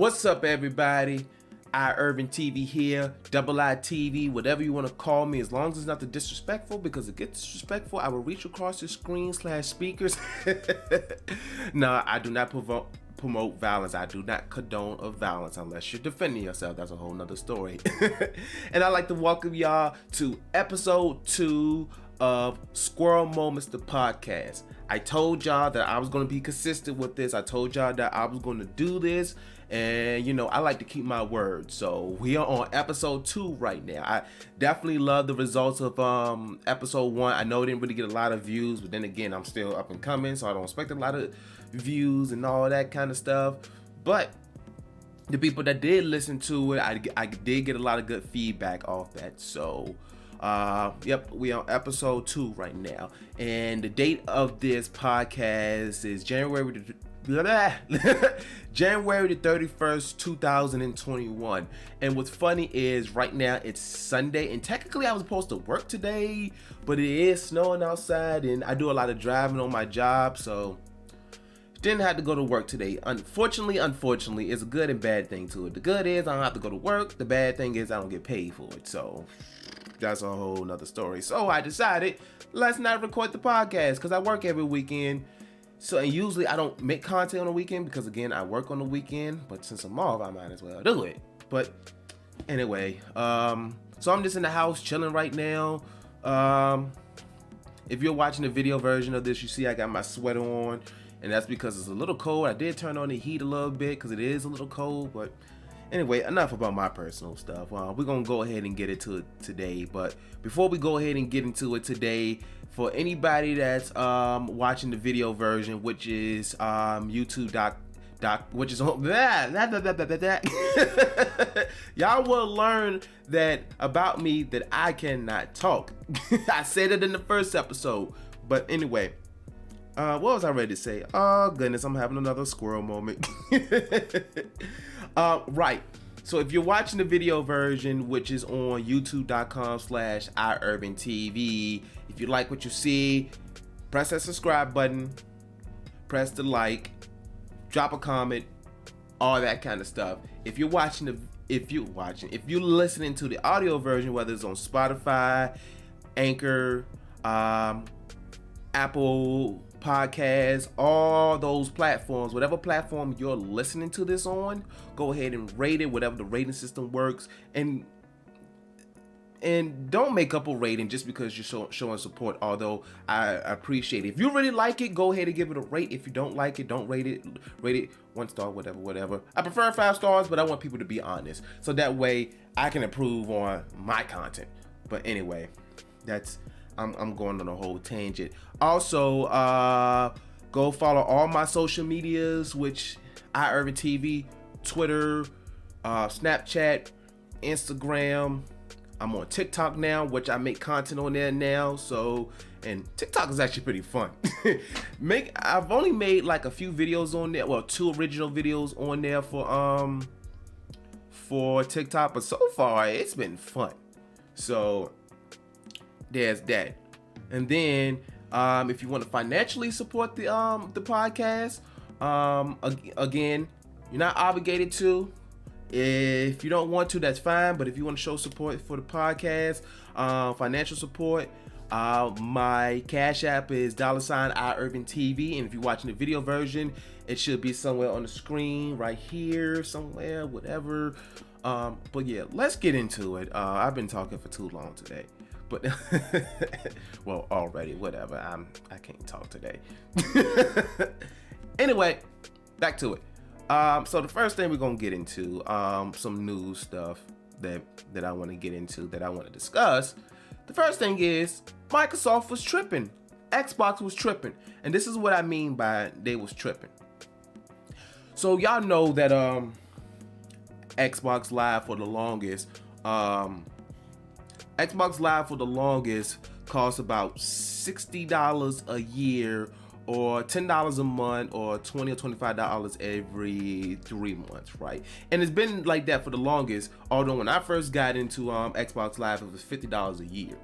What's up, everybody? iIrvingTV here, iIrvingTV, whatever you want to call me, as long as it's not the disrespectful, because it gets disrespectful, I will reach across the screen / speakers. No, I do not promote violence. I do not condone of violence unless you're defending yourself. That's a whole nother story. And I'd like to welcome y'all to episode 2 of Squirrel Moments, the podcast. I told y'all that I was going to be consistent with this. I told y'all that I was going to do this, and you know, I like to keep my word. So we are on episode 2 right now. I definitely love the results of episode 1. I know it didn't really get a lot of views, but then again, I'm still up and coming, so I don't expect a lot of views and all that kind of stuff. But the people that did listen to it, I did get a lot of good feedback off that. So yep, we on episode 2 right now, and the date of this podcast is January the 31st, 2021. And what's funny is right now it's Sunday, and technically I was supposed to work today, but it is snowing outside, and I do a lot of driving on my job, so didn't have to go to work today. Unfortunately, it's a good and bad thing to it. The good is I don't have to go to work. The bad thing is I don't get paid for it. So that's a whole nother story. So I decided, let's not record the podcast because I work every weekend. So, and usually I don't make content on the weekend because, again, I work on the weekend. But since I'm off, I might as well do it. But anyway, so I'm just in the house chilling right now. If you're watching the video version of this, you see I got my sweater on. And that's because it's a little cold. I did turn on the heat a little bit because it is a little cold. But anyway, enough about my personal stuff. We're going to go ahead and get into it today. But before we go ahead and get into it today, for anybody that's watching the video version, which is YouTube. Which is y'all will learn that about me that I cannot talk. I said it in the first episode. But anyway, what was I ready to say? Oh goodness, I'm having another squirrel moment. Right. So if you're watching the video version, which is on youtube.com/iIrvingTV, if you like what you see, press that subscribe button, press the like, drop a comment, all that kind of stuff. If you're listening to the audio version, whether it's on Spotify, Anchor, Apple Podcasts, all those platforms, whatever platform you're listening to this on, go ahead and rate it, whatever the rating system works, and don't make up a rating just because you're showing support, although I appreciate it. If you really like it, go ahead and give it a rate. If you don't like it, don't rate it 1 star, whatever. I prefer 5 stars, but I want people to be honest, so that way I can improve on my content. But anyway, I'm going on a whole tangent. Also, go follow all my social medias, which iIrvingTV, Twitter, Snapchat, Instagram. I'm on TikTok now, which I make content on there now. So, and TikTok is actually pretty fun. I've only made like a few videos on there, well, 2 original videos on there for TikTok, but so far it's been fun. So there's that. And then if you want to financially support the podcast, again, you're not obligated to. If you don't want to, that's fine. But if you want to show support for the podcast, financial support, my Cash App is $iIrvingTV. And if you're watching the video version, it should be somewhere on the screen, right here, somewhere, whatever. But yeah, let's get into it. I've been talking for too long today. But well, already, whatever. I can't talk today. Anyway, back to it. So the first thing we're gonna get into some news stuff that I want to get into, that I want to discuss. The first thing is Microsoft was tripping, Xbox was tripping, and this is what I mean by they was tripping. So y'all know that Xbox Live for the longest cost about $60 a year, or $10 a month, or $20 or $25 every 3 months, right? And it's been like that for the longest, although when I first got into Xbox Live, it was $50 a year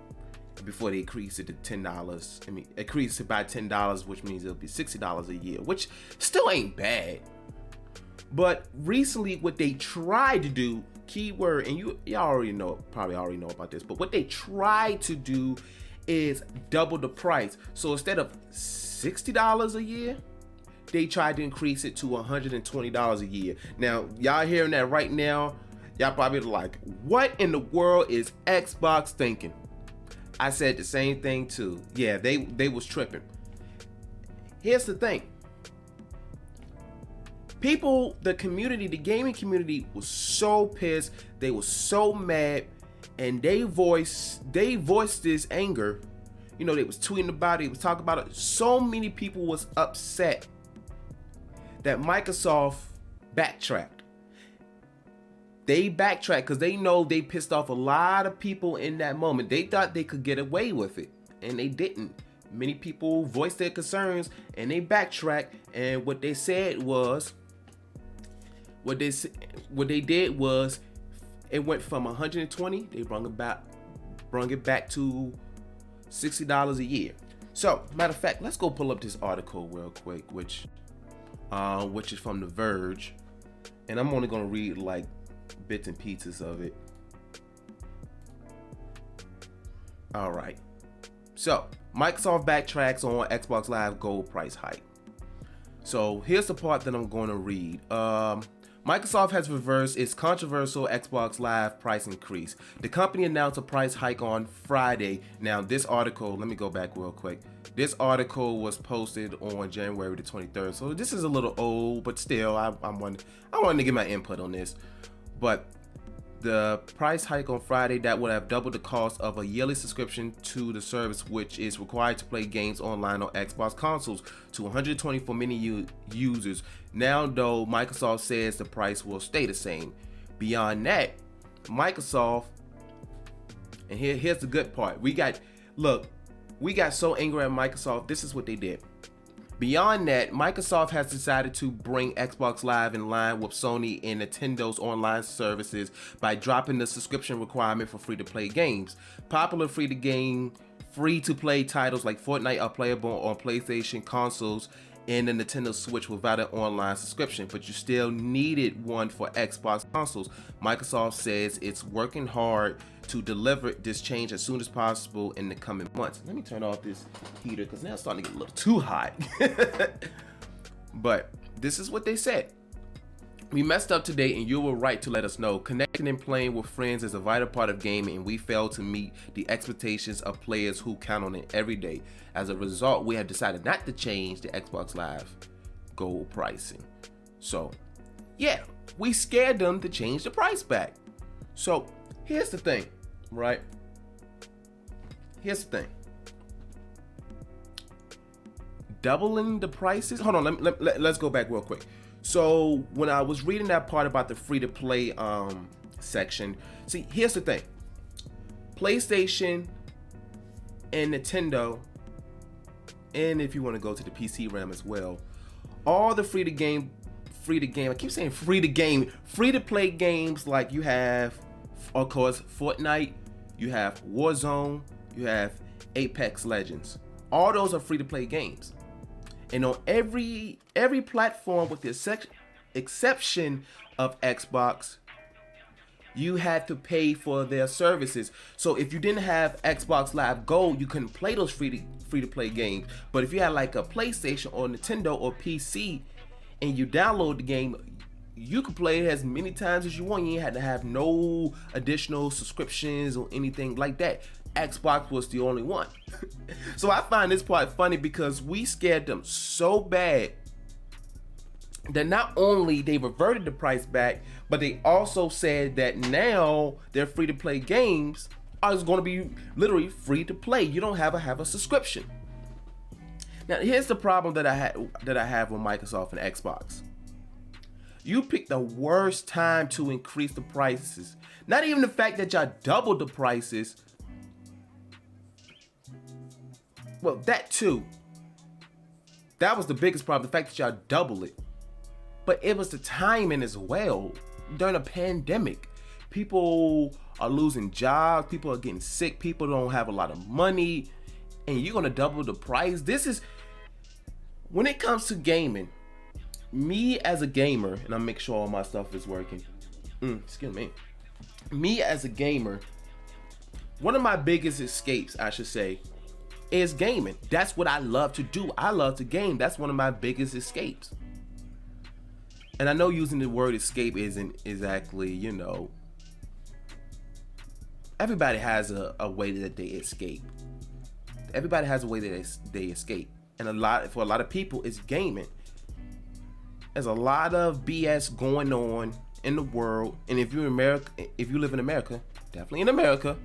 before they increased it to $10. I mean, increased it by $10, which means it'll be $60 a year, which still ain't bad. But recently, what they tried to do, keyword, and y'all already know, probably already know about this, but what they tried to do is double the price. So instead of $60 a year, they tried to increase it to $120 a year. Now, y'all hearing that right now, y'all probably like, what in the world is Xbox thinking? I said the same thing too. Yeah, they was tripping. Here's the thing. People, the community, the gaming community was so pissed. They were so mad, and they voiced this anger. You know, they was tweeting about it, they was talking about it. So many people was upset that Microsoft backtracked. They backtracked because they know they pissed off a lot of people in that moment. They thought they could get away with it, and they didn't. Many people voiced their concerns, and they backtracked. And what they said was, what they did was, it went from 120. They brung it back to $60 a year. So, matter of fact, let's go pull up this article real quick, which is from The Verge, and I'm only gonna read like bits and pieces of it. All right. So, Microsoft backtracks on Xbox Live Gold price hike. So, here's the part that I'm going to read. Microsoft has reversed its controversial Xbox Live price increase. The company announced a price hike on Friday. Now, this article, let me go back real quick. This article was posted on January the 23rd. So this is a little old, but still, I wanted to get my input on this. But the price hike on Friday, that would have doubled the cost of a yearly subscription to the service, which is required to play games online on Xbox consoles, to $120 for many users. Now, though, Microsoft says the price will stay the same. Beyond that, Microsoft, and here's the good part. We got so angry at Microsoft. This is what they did. Beyond that, Microsoft has decided to bring Xbox Live in line with Sony and Nintendo's online services by dropping the subscription requirement for free-to-play games. Popular free-to-play titles like Fortnite are playable on PlayStation consoles and the Nintendo Switch without an online subscription, but you still needed one for Xbox consoles. Microsoft says it's working hard to deliver this change as soon as possible in the coming months. Let me turn off this heater because now it's starting to get a little too hot. But this is what they said. We messed up today and you were right to let us know. Connecting and playing with friends is a vital part of gaming, and we failed to meet the expectations of players who count on it every day. As a result, we have decided not to change the Xbox Live Gold pricing. So, yeah, we scared them to change the price back. So, here's the thing, right? Here's the thing. Doubling the prices? Hold on, let's go back real quick. So when I was reading that part about the free-to-play section, see, here's the thing. PlayStation and Nintendo, and if you want to go to the PC realm as well, all the free-to-play games, like you have, of course, Fortnite, you have Warzone, you have Apex Legends. All those are free-to-play games. And on every platform with the exception of Xbox, you had to pay for their services. So if you didn't have Xbox Live Gold, you couldn't play those free to play games. But if you had like a PlayStation or Nintendo or PC and you download the game, you could play it as many times as you want. You ain't had to have no additional subscriptions or anything like that. Xbox was the only one. So I find this part funny because we scared them so bad that not only they reverted the price back, but they also said that now their free-to-play games are going to be literally free to play. You don't have a subscription. Now here's the problem that I have with Microsoft and Xbox. You picked the worst time to increase the prices. Not even the fact that y'all doubled the prices. Well, that too. That was the biggest problem, the fact that y'all double it. But it was the timing as well. During a pandemic, people are losing jobs, people are getting sick, people don't have a lot of money, and you're gonna double the price. This is, when it comes to gaming, me as a gamer, and I'm making sure all my stuff is working. Excuse me. Me as a gamer, one of my biggest escapes, I should say, is gaming. That's what I love to do. I love to game. That's one of my biggest escapes. And I know using the word escape isn't exactly, everybody has a way that they escape. Everybody has a way that they escape. And for a lot of people, it's gaming. There's a lot of BS going on in the world. And if you live in America, definitely in America,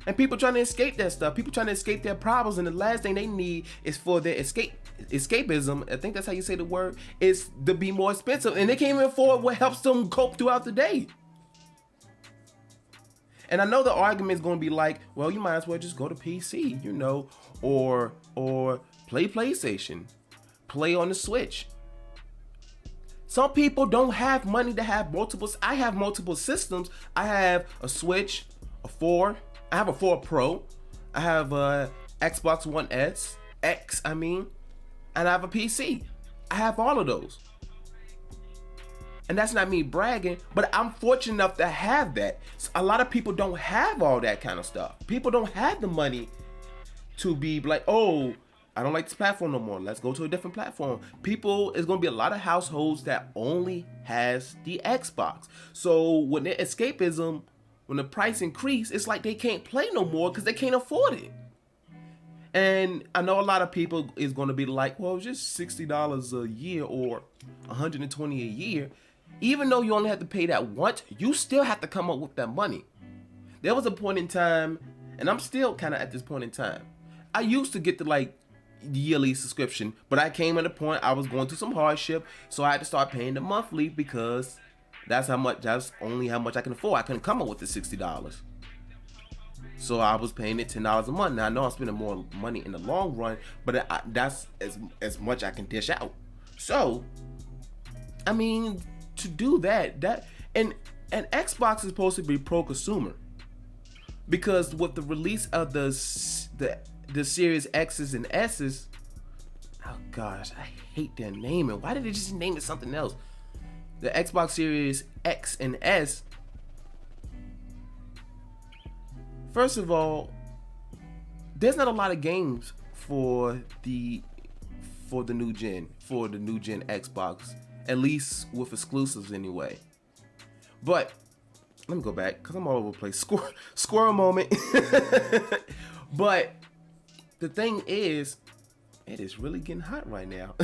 and people trying to escape that stuff, people trying to escape their problems, and the last thing they need is for their escapism, I think that's how you say the word, is to be more expensive, and they can't even afford what helps them cope throughout the day. And I know the argument is going to be like, well, you might as well just go to PC, or play PlayStation, play on the Switch. Some people don't have money to have multiple. I have multiple systems. I have a Switch, I have a 4 Pro, I have a Xbox One X, and I have a PC. I have all of those. And that's not me bragging, but I'm fortunate enough to have that. A lot of people don't have all that kind of stuff. People don't have the money to be like, oh, I don't like this platform no more. Let's go to a different platform. It's going to be a lot of households that only has the Xbox. So when the escapism, when the price increase, it's like they can't play no more because they can't afford it. And I know a lot of people is going to be like, well, it's just $60 a year or $120 a year. Even though you only have to pay that once, you still have to come up with that money. There was a point in time, and I'm still kind of at this point in time. I used to get the yearly subscription, but I came at a point I was going through some hardship, so I had to start paying the monthly because that's only how much I can afford. I couldn't come up with the $60. So I was paying it $10 a month. Now I know I'm spending more money in the long run, but that's as much I can dish out. So, to do that and Xbox is supposed to be pro-consumer, because with the release of the Series X's and S's, oh gosh, I hate their naming. Why did they just name it something else? The Xbox Series X and S. First of all, there's not a lot of games for the new gen Xbox, at least with exclusives anyway. But let me go back because I'm all over the place. Squirrel moment. But the thing is, it is really getting hot right now.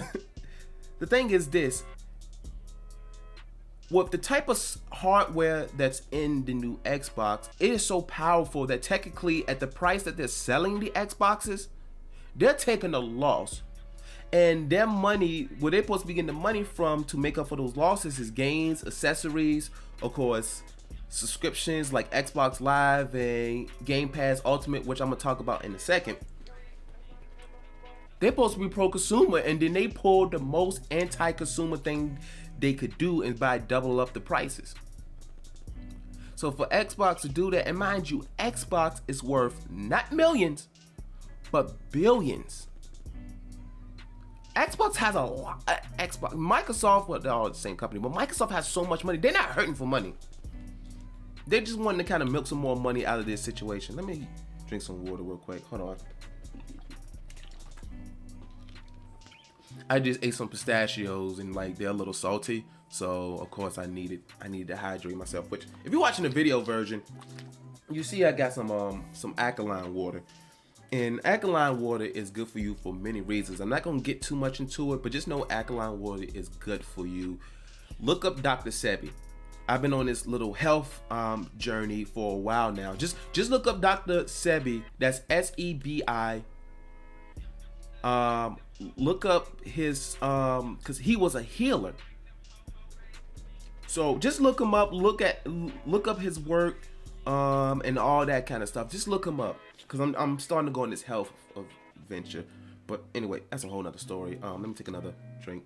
The thing is this. With the type of hardware that's in the new Xbox, it is so powerful that technically at the price that they're selling the Xboxes, they're taking a loss. And their money, where they're supposed to be getting the money from to make up for those losses, is games, accessories, of course, subscriptions like Xbox Live and Game Pass Ultimate, which I'm going to talk about in a second. They're supposed to be pro-consumer, and then they pulled the most anti-consumer thing they could do and by double up the prices. So for Xbox to do that, and mind you, Xbox is worth not millions, but billions. Xbox has a lot. Microsoft, well, they're all the same company, but Microsoft has so much money. They're not hurting for money. They just wanting to kind of milk some more money out of this situation. Let me drink some water real quick. Hold on. I just ate some pistachios and they're a little salty, so of course I needed to hydrate myself. Which, if you're watching the video version, you see I got some alkaline water, and alkaline water is good for you for many reasons. I'm not gonna get too much into it, but just know alkaline water is good for you. Look up Dr. Sebi. I've been on this little health journey for a while now. Just look up Dr. Sebi. That's SEBI. Look up his because he was a healer. So just look him up. Look up his work and all that kind of stuff. Just look him up because I'm starting to go on this health adventure. But anyway, that's a whole nother story. Let me take another drink.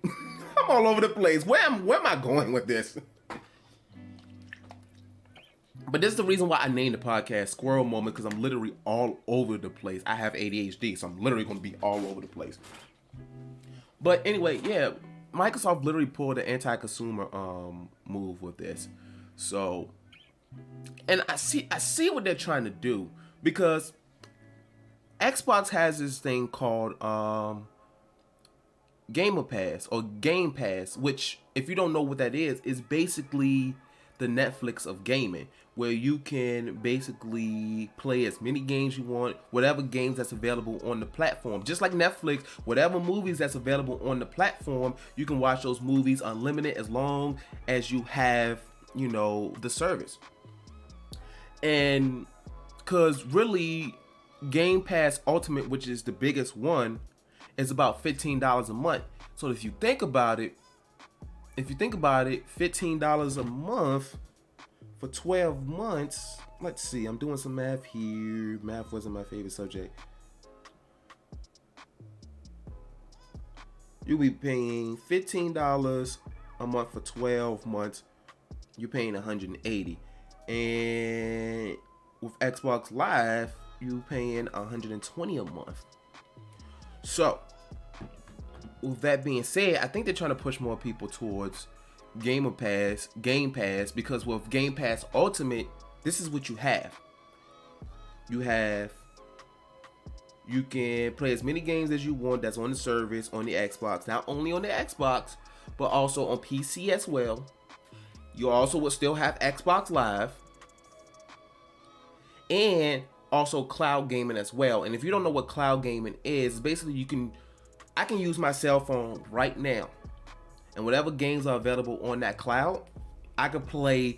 I'm all over the place. Where am I going with this? But this is the reason why I named the podcast Squirrel Moment, because I'm literally all over the place. I have ADHD, so I'm literally going to be all over the place. But anyway, yeah, Microsoft literally pulled an anti-consumer move with this. So, and I see what they're trying to do, because Xbox has this thing called Gamer Pass or Game Pass, which, if you don't know what that is basically the Netflix of gaming, where you can basically play as many games you want, whatever games that's available on the platform. Just like Netflix, whatever movies that's available on the platform, you can watch those movies unlimited as long as you have, you know, the service. And because really, Game Pass Ultimate, which is the biggest one, is about $15 a month. So if you think about it, $15 a month for 12 months. Let's see, I'm doing some math here. Math wasn't my favorite subject. You'll be paying $15 a month for 12 months. You're paying $180. And with Xbox Live, you're paying $120 a month. So, with that being said, I think they're trying to push more people towards Game Pass, because with Game Pass Ultimate, this is what you have. You can play as many games as you want that's on the service on the Xbox. Not only on the Xbox, but also on PC as well. You also will still have Xbox Live, and also cloud gaming as well. And if you don't know what cloud gaming is, basically I can use my cell phone right now, and whatever games are available on that cloud, I can play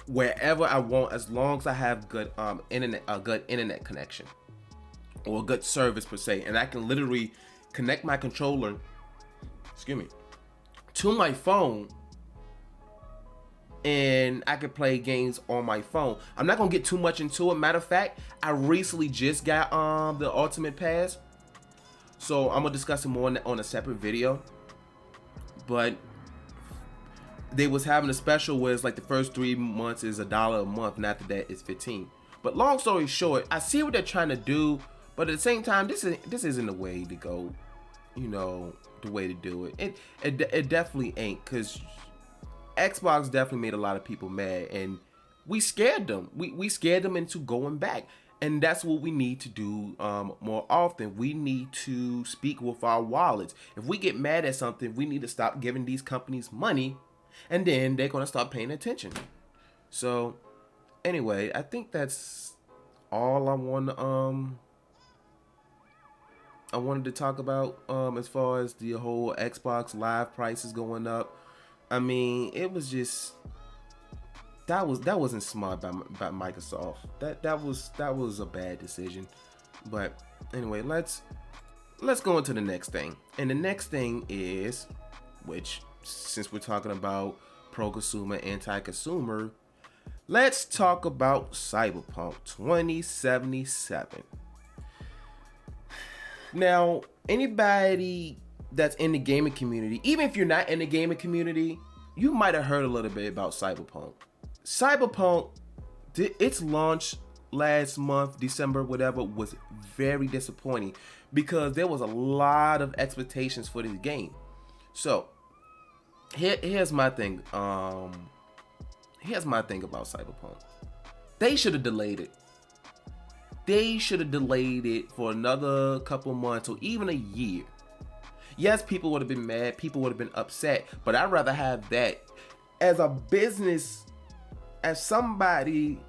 wherever I want, as long as I have good internet connection, or a good service per se. And I can literally connect my controller, to my phone, and I can play games on my phone. I'm not gonna get too much into it. Matter of fact, I recently just got the Ultimate Pass, so I'm gonna discuss it more on a separate video. But they was having a special where it's like the first 3 months is $1 a month, and after that it's $15. But long story short, I see what they're trying to do, but at the same time, this isn't the way to go. You know, the way to do it. It definitely ain't, because Xbox definitely made a lot of people mad, and we scared them. We scared them into going back, and that's what we need to do more often. We need to speak with our wallets. If we get mad at something, we need to stop giving these companies money, and then they're gonna start paying attention. So, anyway, I think that's all I wanted to talk about as far as the whole Xbox Live prices going up. I mean, it was just that wasn't smart by Microsoft. That was a bad decision. But anyway, let's go into the next thing. And the next thing is, which, since we're talking about pro-consumer, anti-consumer, let's talk about Cyberpunk 2077. Now, anybody that's in the gaming community, even if you're not in the gaming community, you might have heard a little bit about Cyberpunk. Cyberpunk, its launch last month, December, whatever, was very disappointing, because there was a lot of expectations for this game. So, here's my thing. Here's my thing about Cyberpunk. They should have delayed it. They should have delayed it for another couple months or even a year. Yes, people would have been mad, people would have been upset, but I'd rather have that as a business, as somebody,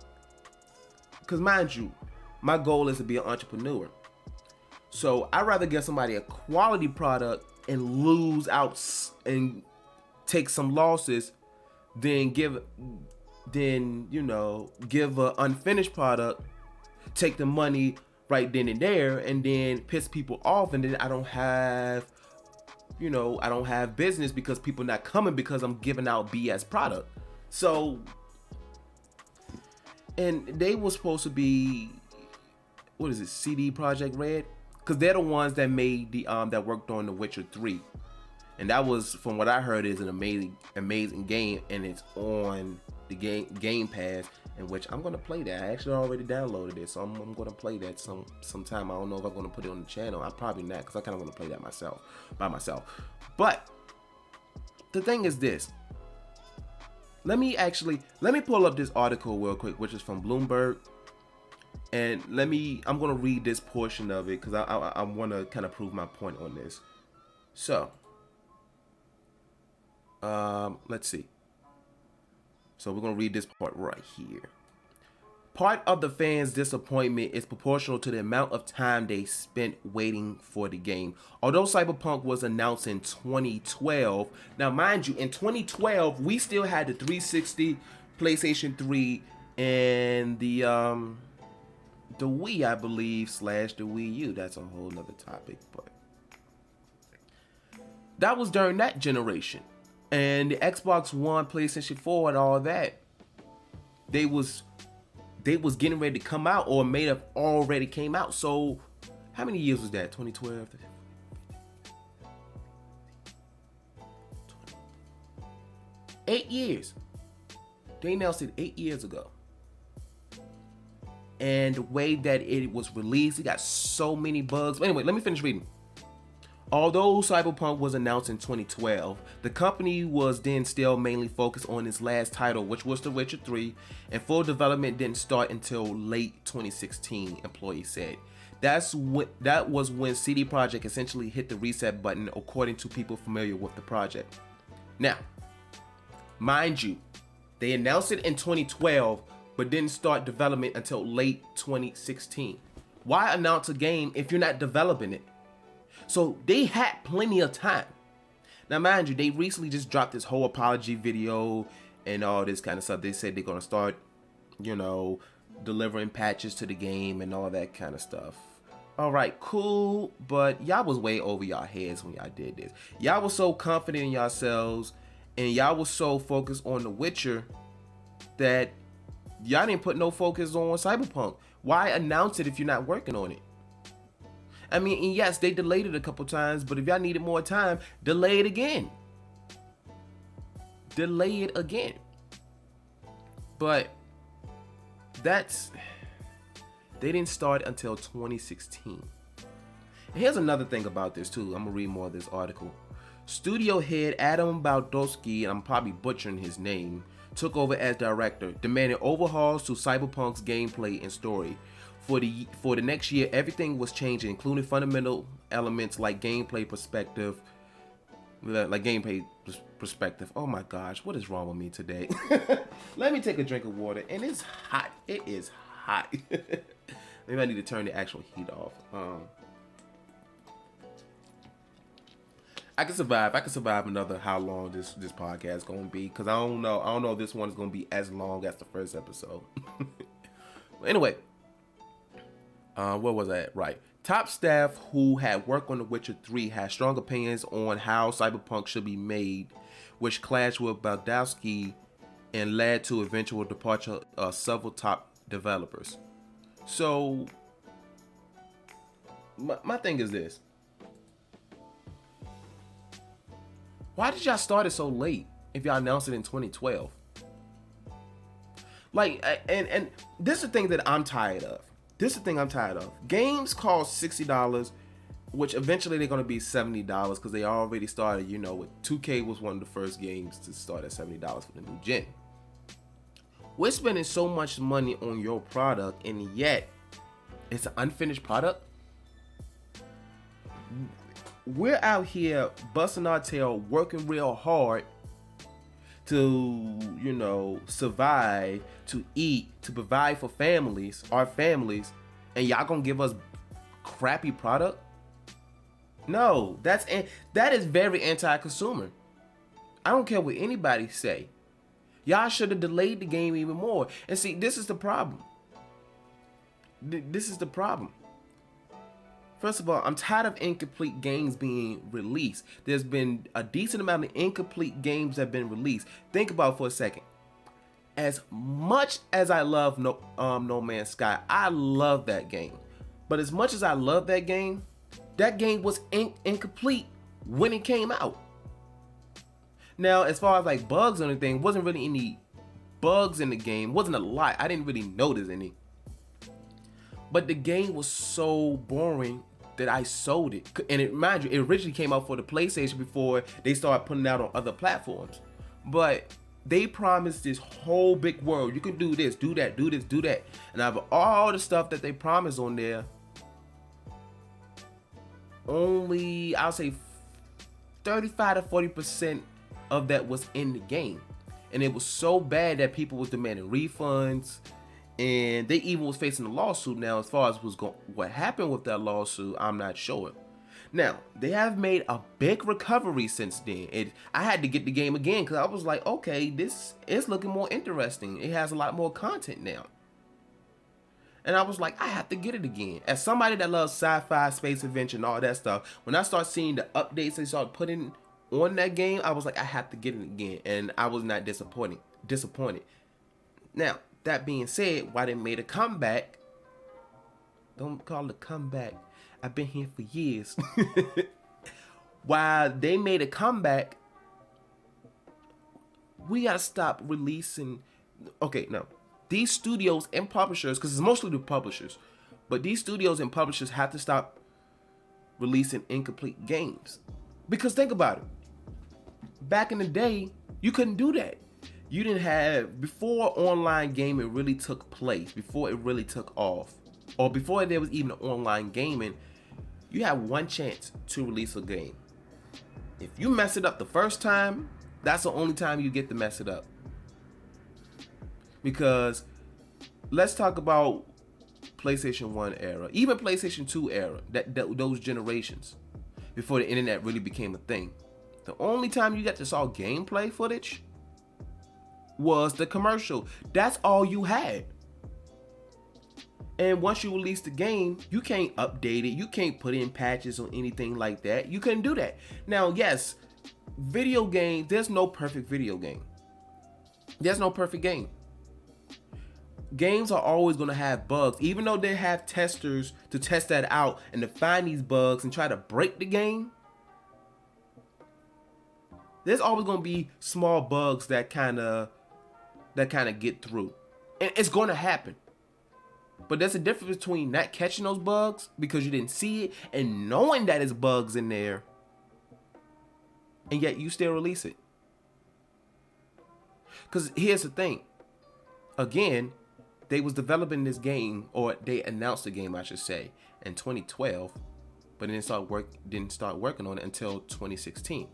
because mind you, my goal is to be an entrepreneur. So I'd rather give somebody a quality product and lose out and take some losses than give an unfinished product, take the money right then and there, and then piss people off, and then I don't have business because people not coming because I'm giving out BS product. So, and they were supposed to be, CD Projekt Red, because they're the ones that made the that worked on The Witcher 3, and that was, from what I heard, is an amazing game, and it's on the Game Pass, in which I'm gonna play that. I actually already downloaded it, so I'm gonna play that sometime. I don't know if I'm gonna put it on the channel. I'm probably not, because I kind of want to play that by myself. But the thing is this. Let me pull up this article real quick, which is from Bloomberg. And I'm going to read this portion of it because I want to kind of prove my point on this. So, let's see. So we're going to read this part right here. Part of the fans' disappointment is proportional to the amount of time they spent waiting for the game. Although Cyberpunk was announced in 2012, now mind you, in 2012 we still had the 360, PlayStation 3, and the Wii, I believe, / the Wii U. That's a whole nother topic, but that was during that generation. And the Xbox One, PlayStation 4, and all that, they was getting ready to come out, or may have already came out. So how many years was that? 2012? 8 years. They announced it 8 years ago. And the way that it was released, it got so many bugs. But anyway, let me finish reading. Although Cyberpunk was announced in 2012, the company was then still mainly focused on its last title, which was The Witcher 3, and full development didn't start until late 2016, employees said. That was when CD Projekt essentially hit the reset button, according to people familiar with the project. Now, mind you, they announced it in 2012, but didn't start development until late 2016. Why announce a game if you're not developing it? So they had plenty of time. Now, mind you, they recently just dropped this whole apology video and all this kind of stuff. They said they're going to start, delivering patches to the game and all that kind of stuff. All right, cool. But y'all was way over y'all heads when y'all did this. Y'all was so confident in yourselves and y'all was so focused on The Witcher that y'all didn't put no focus on Cyberpunk. Why announce it if you're not working on it? I mean, and yes, they delayed it a couple times, but if y'all needed more time, delay it again. Delay it again. But they didn't start until 2016. And here's another thing about this too. I'm gonna read more of this article. Studio head Adam Baldowski, and I'm probably butchering his name, took over as director, demanding overhauls to Cyberpunk's gameplay and story. For the next year, everything was changing, including fundamental elements like gameplay perspective. Oh my gosh, what is wrong with me today? Let me take a drink of water, and it's hot. It is hot. Maybe I need to turn the actual heat off. I can survive another how long this podcast is gonna be, because I don't know if this one is gonna be as long as the first episode. Anyway. Where was I at? Right. Top staff who had worked on The Witcher 3 had strong opinions on how Cyberpunk should be made, which clashed with Baldowski and led to eventual departure of several top developers. So, my thing is this. Why did y'all start it so late if y'all announced it in 2012? And this is the thing that I'm tired of. Games cost $60, which eventually they're going to be $70 because they already started, with 2K was one of the first games to start at $70 for the new gen. We're spending so much money on your product, and yet it's an unfinished product. We're out here busting our tail, working real hard to, survive, to eat, to provide for our families, and y'all gonna give us crappy product? No, that is very anti-consumer. I don't care what anybody say. Y'all should have delayed the game even more. And see, this is the problem. First of all, I'm tired of incomplete games being released. There's been a decent amount of incomplete games that have been released. Think about it for a second. As much as I love No Man's Sky, I love that game. But as much as I love that game was incomplete when it came out. Now, as far as like bugs or anything, wasn't really any bugs in the game. Wasn't a lot. I didn't really notice any. But the game was so boring that I sold it. And mind you, it originally came out for the PlayStation before they started putting it out on other platforms. But they promised this whole big world. You can do this, do that, do this, do that. And out of all the stuff that they promised on there, only, I'll say 35 to 40% of that was in the game. And it was so bad that people was demanding refunds. And they even was facing a lawsuit. Now, as far as what happened with that lawsuit, I'm not sure. Now, they have made a big recovery since then. I had to get the game again because I was like, okay, this is looking more interesting. It has a lot more content now. And I was like, I have to get it again. As somebody that loves sci-fi, space adventure, and all that stuff, when I start seeing the updates they start putting on that game, I was like, I have to get it again. And I was not disappointed. Now, that being said, why they made a comeback, don't call it a comeback. I've been here for years. While they made a comeback, we gotta stop releasing. Okay, no. These studios and publishers, because it's mostly the publishers, but these studios and publishers have to stop releasing incomplete games. Because think about it. Back in the day, you couldn't do that. You didn't have, before online gaming really took place, before it really took off, or before there was even online gaming, you had one chance to release a game. If you mess it up the first time, that's the only time you get to mess it up. Because let's talk about PlayStation 1 era, even PlayStation 2 era, those generations, before the internet really became a thing. The only time you got to saw gameplay footage was the commercial. That's all you had. And once you release the game, you can't update it. You can't put in patches or anything like that. You couldn't do that. Now, yes, video games, there's no perfect video game. There's no perfect game. Games are always going to have bugs, even though they have testers to test that out and to find these bugs and try to break the game. There's always going to be small bugs that kind of get through. And it's going to happen. But there's a difference between not catching those bugs because you didn't see it and knowing that it's bugs in there, and yet you still release it. Because here's the thing. Again, they was developing this game, or they announced the game, I should say, in 2012, but didn't start working on it until 2016.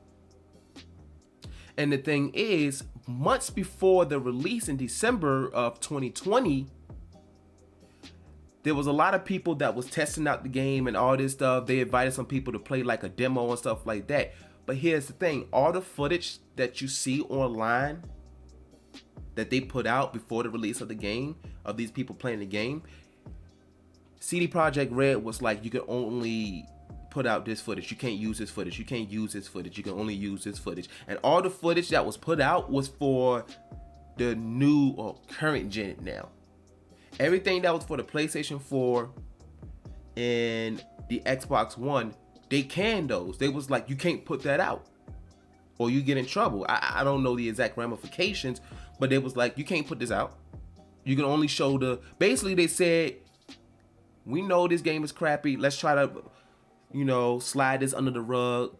And the thing is, months before the release in December of 2020, there was a lot of people that was testing out the game and all this stuff. They invited some people to play like a demo and stuff like that. But here's the thing. All the footage that you see online that they put out before the release of the game, of these people playing the game, CD Projekt Red was like, you can only put out this footage. You can't use this footage. You can't use this footage. You can only use this footage. And all the footage that was put out was for the new or current gen now. Everything that was for the PlayStation 4 and the Xbox One, they canned those. They was like, you can't put that out or you get in trouble. I don't know the exact ramifications, but they was like, you can't put this out. You can only show the, basically they said, we know this game is crappy. Let's try to, slide this under the rug,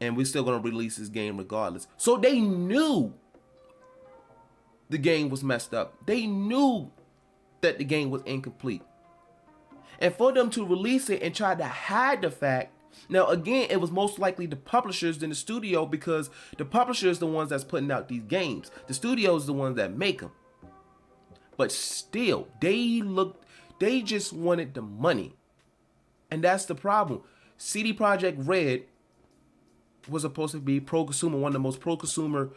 and we're still going to release this game regardless. So they knew the game was messed up. They knew that the game was incomplete. And for them to release it and try to hide the fact, now again, it was most likely the publishers than the studio, because the publisher is the ones that's putting out these games. The studio is the ones that make them. But still, they just wanted the money. And that's the problem. CD Projekt Red was supposed to be pro-consumer, one of the most pro-consumer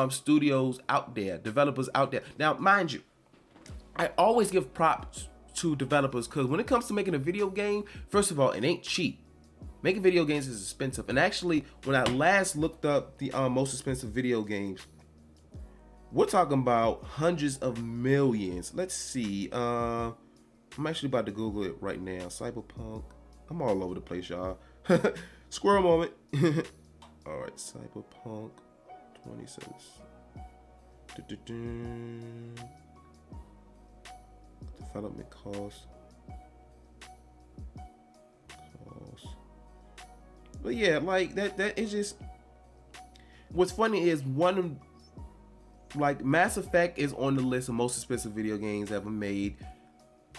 studios out there, developers out there. Now, mind you, I always give props to developers, because when it comes to making a video game, first of all, it ain't cheap. Making video games is expensive. And actually, when I last looked up the most expensive video games, we're talking about hundreds of millions. Let's see. I'm actually about to Google it right now. Cyberpunk. I'm all over the place, y'all. Squirrel moment. All right, Cyberpunk 26. Development cost. But yeah, like that is just. What's funny is one of, like, Mass Effect is on the list of most expensive video games ever made.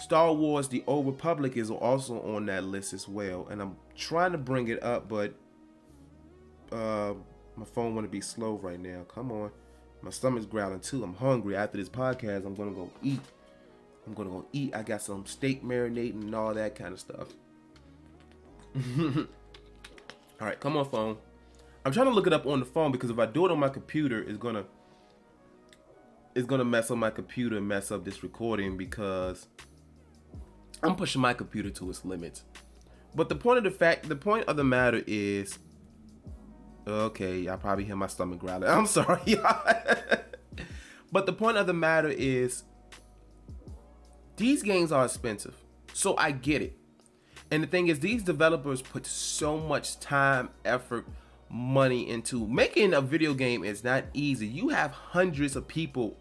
Star Wars: The Old Republic is also on that list as well, and I'm trying to bring it up, but my phone want to be slow right now. Come on, my stomach's growling too. I'm hungry. After this podcast, I'm gonna go eat. I got some steak marinating and all that kind of stuff. All right, come on, phone. I'm trying to look it up on the phone because if I do it on my computer, it's gonna mess up my computer and mess up this recording because I'm pushing my computer to its limits. But the point of the matter is, okay, y'all probably hear my stomach growling. I'm sorry, y'all. But the point of the matter is, these games are expensive, so I get it. And the thing is, these developers put so much time, effort, money into making a video game. Is not easy. You have hundreds of people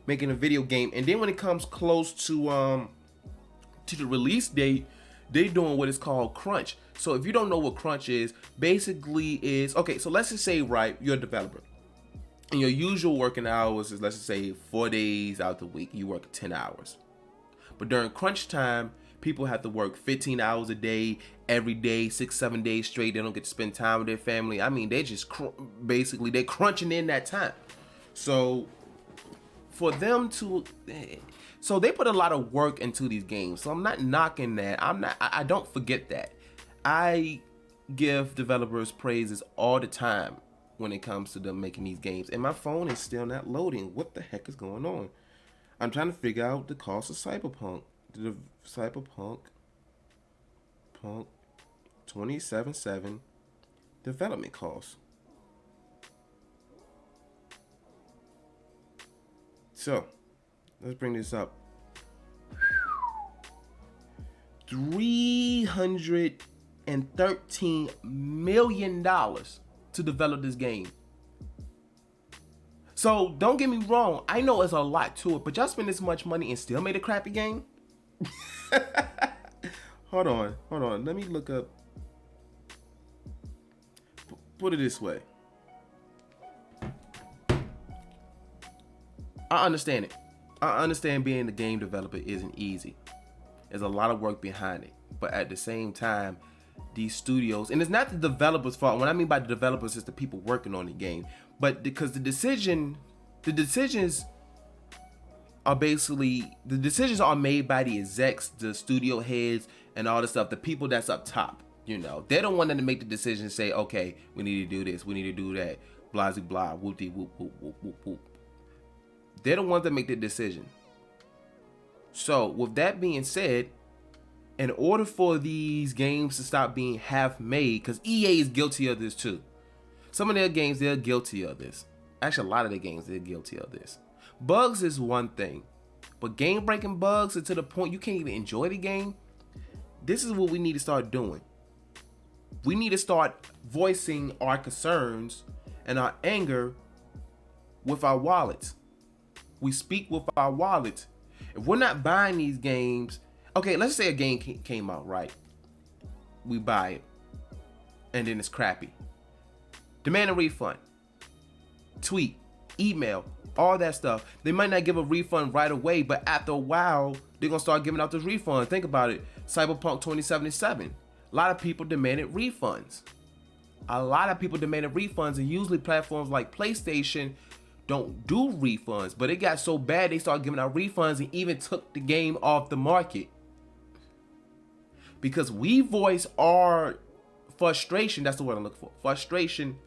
making a video game, and then when it comes close to the release date, they doing what is called crunch. So if you don't know what crunch is, basically is, okay, so let's just say, right, you're a developer and your usual working hours is, let's just say 4 days out the week you work 10 hours, but during crunch time people have to work 15 hours a day every day, 6-7 days straight. They don't get to spend time with their family. I mean, they just basically they're crunching in that time. So for them to, so they put a lot of work into these games. So I'm not knocking that. I don't forget that. I give developers praises all the time when it comes to them making these games. And my phone is still not loading. What the heck is going on? I'm trying to figure out the cost of Cyberpunk. The Cyberpunk 2077 development cost. So let's bring this up. $313 million to develop this game. So don't get me wrong, I know it's a lot to it, but y'all spend this much money and still made a crappy game? Hold on. Let me look up. Put it this way. I understand it. I understand being a game developer isn't easy. There's a lot of work behind it. But at the same time, these studios, and it's not the developers' fault. What I mean by the developers is the people working on the game. But because the decisions are basically, the decisions are made by the execs, the studio heads, and all the stuff, the people that's up top. You know, they're the one that make the decision, say, okay, we need to do this, we need to do that, blah, blah, blah, whoop-de, whoop, whoop, whoop, whoop, whoop. They're the ones that make the decision. So, with that being said, in order for these games to stop being half-made, because EA is guilty of this too. Some of their games, they're guilty of this. Actually, a lot of their games, they're guilty of this. Bugs is one thing, but game-breaking bugs are to the point you can't even enjoy the game. This is what we need to start doing. We need to start voicing our concerns and our anger with our wallets. We speak with our wallets. If we're not buying these games, okay, let's say a game came out, right? We buy it, and then it's crappy. Demand a refund. Tweet, email, all that stuff. They might not give a refund right away, but after a while, they're going to start giving out this refund. Think about it. Cyberpunk 2077. A lot of people demanded refunds. And usually platforms like PlayStation don't do refunds, but it got so bad they started giving out refunds and even took the game off the market. Because we voice our frustration, that's the word I'm looking for, frustration.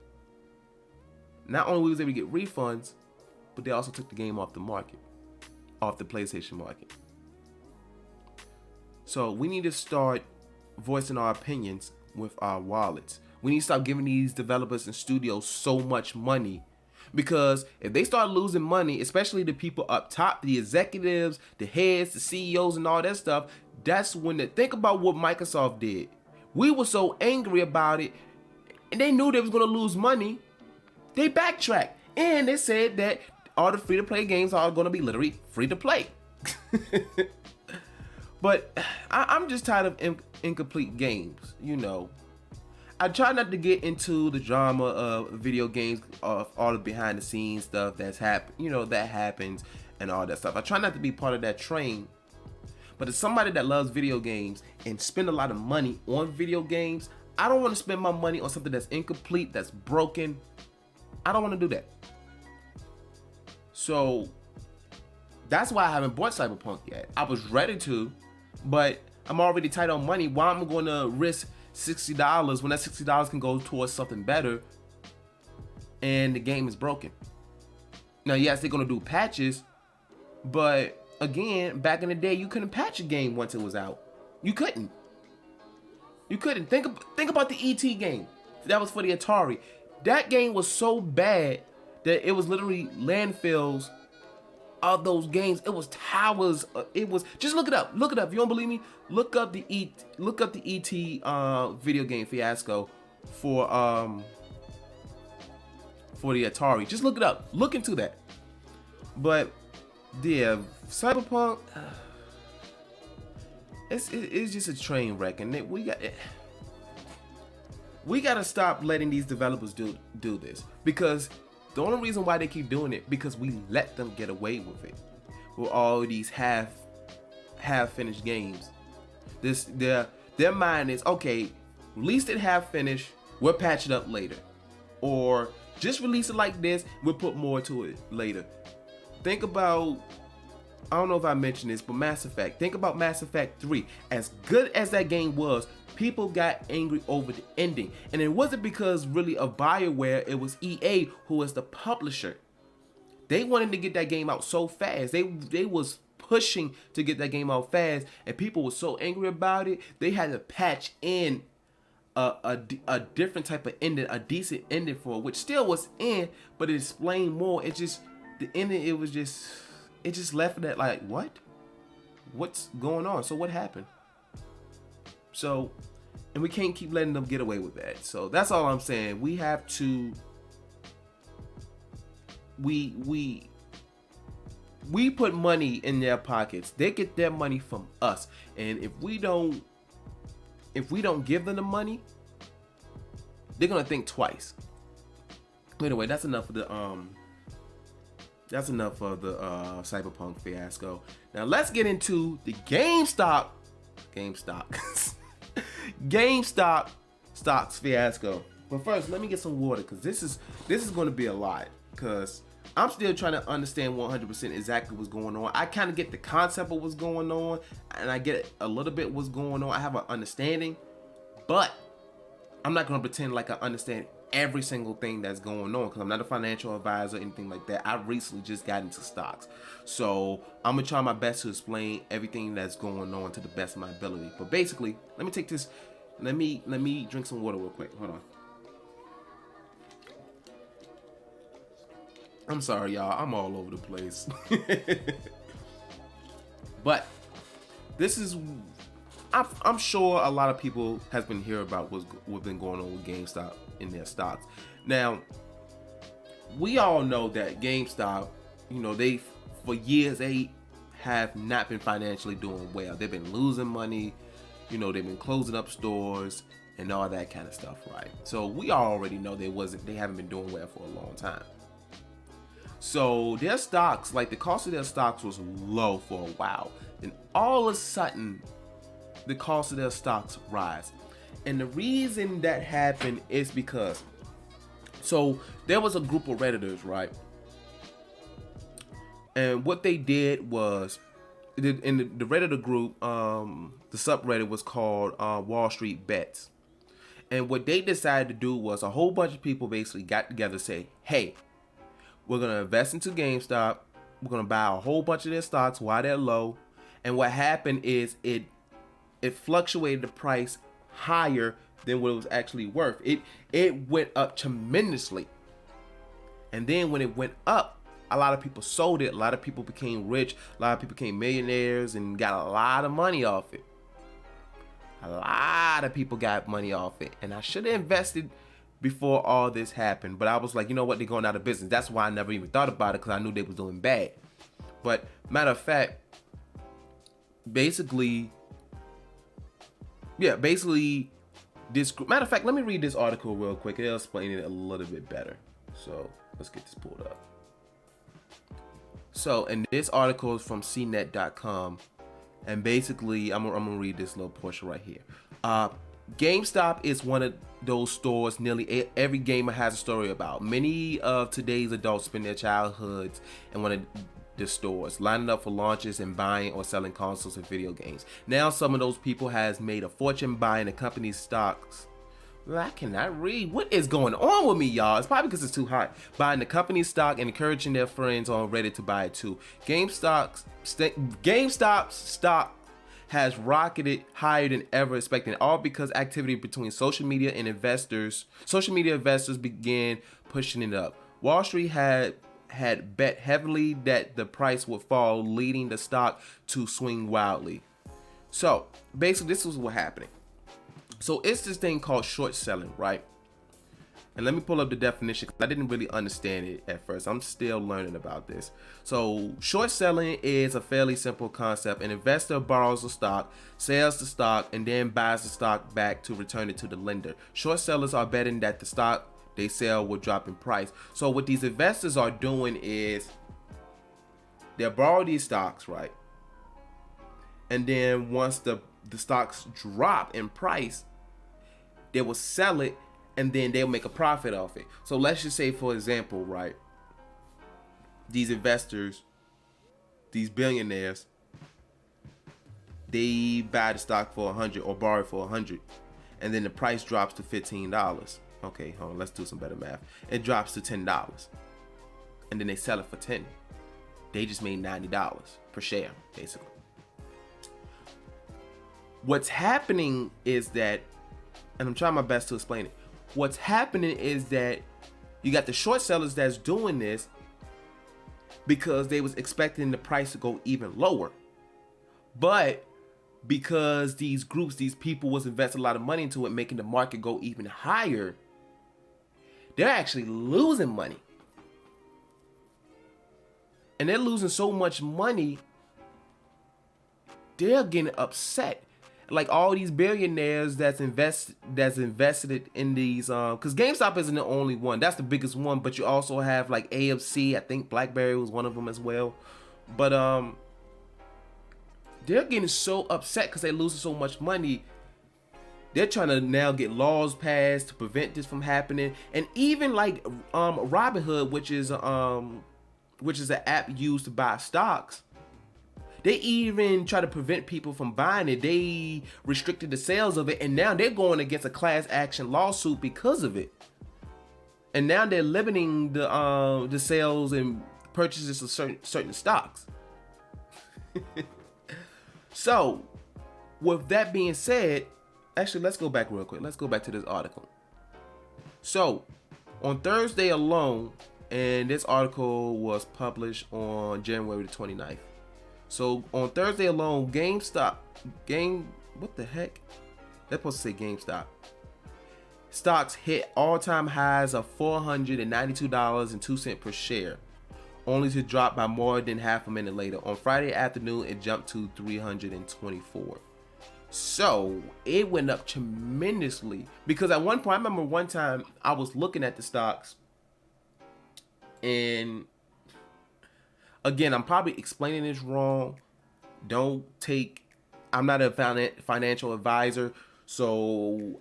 Not only was we able to get refunds, but they also took the game off the market, off the PlayStation market. So we need to start voicing our opinions with our wallets. We need to stop giving these developers and studios so much money, because if they start losing money, especially the people up top, the executives, the heads, the CEOs and all that stuff, that's when think about what Microsoft did. We were so angry about it, and they knew they was going to lose money. They backtracked, and they said that all the free-to-play games are going to be literally free-to-play. But I'm just tired of incomplete games, you know. I try not to get into the drama of video games, of all the behind the scenes stuff that's that happens and all that stuff. I try not to be part of that train. But as somebody that loves video games and spend a lot of money on video games, I don't want to spend my money on something that's incomplete, that's broken. I don't want to do that. So that's why I haven't bought Cyberpunk yet. I was ready to, but I'm already tight on money. Why am I going to risk $60 when that $60 can go towards something better and the game is broken? Now, yes, they're going to do patches, but again, back in the day, you couldn't patch a game once it was out. You couldn't. Think about the ET game. That was for the Atari. That game was so bad that it was literally landfills of those games. It was towers. It was, just look it up. Look it up. If you don't believe me, look up the ET video game fiasco for the Atari. Just look it up. Look into that. But yeah, Cyberpunk, it's just a train wreck, and we gotta stop letting these developers do this, because the only reason why they keep doing it, because we let them get away with it with all these half finished games. Their mind is, okay, release it half finished, we'll patch it up later, or just release it like this, we'll put more to it later. Think about, I don't know if I mentioned this, but Mass Effect. Think about Mass Effect 3. As good as that game was, people got angry over the ending. And it wasn't because really of BioWare, it was EA who was the publisher. They wanted to get that game out so fast. They was pushing to get that game out fast, and people were so angry about it, they had to patch in a different type of ending, a decent ending for it, which still was in, but it explained more. It just, the ending, it just left it at like, what's going on? So what happened? So, and we can't keep letting them get away with that. So that's all I'm saying. We have to, we put money in their pockets. They get their money from us. And if we don't give them the money, they're gonna think twice. Anyway, that's enough of the Cyberpunk fiasco. Now let's get into the GameStop stocks fiasco. But first, let me get some water, because this is going to be a lot, because I'm still trying to understand 100% exactly what's going on. I kind of get the concept of what's going on, and I get a little bit what's going on. I have an understanding, but I'm not going to pretend like I understand every single thing that's going on, because I'm not a financial advisor or anything like that. I recently just got into stocks, so I'm gonna try my best to explain everything that's going on to the best of my ability. But basically, let me take this, let me drink some water real quick. Hold on. I'm sorry, y'all, I'm all over the place. But this is, I'm sure a lot of people has been hearing about what's been going on with GameStop in their stocks. Now, we all know that GameStop, they for years they have not been financially doing well. They've been losing money, they've been closing up stores and all that kind of stuff, right? So we already know they haven't been doing well for a long time. So their stocks, like the cost of their stocks was low for a while. Then all of a sudden, the cost of their stocks rise. And the reason that happened is because, so there was a group of Redditors, right? And what they did was, in the Redditor group, the subreddit was called Wall Street Bets. And what they decided to do was, a whole bunch of people basically got together and say, hey, we're going to invest into GameStop. We're going to buy a whole bunch of their stocks while they're low. And what happened is it fluctuated the price higher than what it was actually worth. It went up tremendously. And then when it went up, a lot of people sold it. A lot of people became rich. A lot of people became millionaires and got a lot of money off it. A lot of people got money off it. And I should have invested before all this happened. But I was like, you know what? They're going out of business. That's why I never even thought about it, because I knew they was doing bad. But matter of fact, basically this matter of fact, let me read this article real quick. It'll explain it a little bit better. So let's get this pulled up. So, and this article is from cnet.com, and basically I'm gonna read this little portion right here. GameStop is one of those stores nearly every gamer has a story about. Many of today's adults spend their childhoods in one of the stores, lining up for launches and buying or selling consoles and video games. Now some of those people has made a fortune buying the company's stocks. Well, I cannot read. What is going on with me, y'all? It's probably because it's too hot. Buying the company's stock and encouraging their friends on Reddit to buy it too. GameStop's stock has rocketed higher than ever expected, all because activity between social media investors began pushing it up. Wall Street had bet heavily that the price would fall, leading the stock to swing wildly. So basically this was what happening. So it's this thing called short selling, right? And let me pull up the definition because I didn't really understand it at first. I'm still learning about this. So short selling is a fairly simple concept. An investor borrows the stock, sells the stock, and then buys the stock back to return it to the lender. Short sellers are betting that the stock they sell will drop in price. So what these investors are doing is they'll borrow these stocks, right? And then once the stocks drop in price, they will sell it and then they'll make a profit off it. So let's just say, for example, right, these investors, these billionaires, they buy the stock for 100 or borrow it for 100, and then the price drops to $15. Okay, hold on, let's do some better math. It drops to $10, and then they sell it for 10. They just made $90 per share, basically. What's happening is that, and I'm trying my best to explain it. What's happening is that you got the short sellers that's doing this because they was expecting the price to go even lower. But because these groups, these people was investing a lot of money into it, making the market go even higher, they're actually losing money. And they're losing so much money, they're getting upset. Like all these billionaires that's invested in these because GameStop isn't the only one. That's the biggest one, but you also have like AFC. I think BlackBerry was one of them as well. But they're getting so upset because they're losing so much money. They're trying to now get laws passed to prevent this from happening. And even like Robinhood, which is an app used to buy stocks, they even try to prevent people from buying it. They restricted the sales of it, and now they're going against a class action lawsuit because of it. And now they're limiting the sales and purchases of certain stocks. So, with that being said, actually, let's go back real quick. Let's go back to this article. So, on Thursday alone, and this article was published on January the 29th. So on Thursday alone, what the heck? They're supposed to say GameStop. Stocks hit all-time highs of $492.02 per share, only to drop by more than half a minute later. On Friday afternoon, it jumped to 324. So it went up tremendously because at one point, I remember one time I was looking at the stocks, and again, I'm probably explaining this wrong. I'm not a financial advisor, so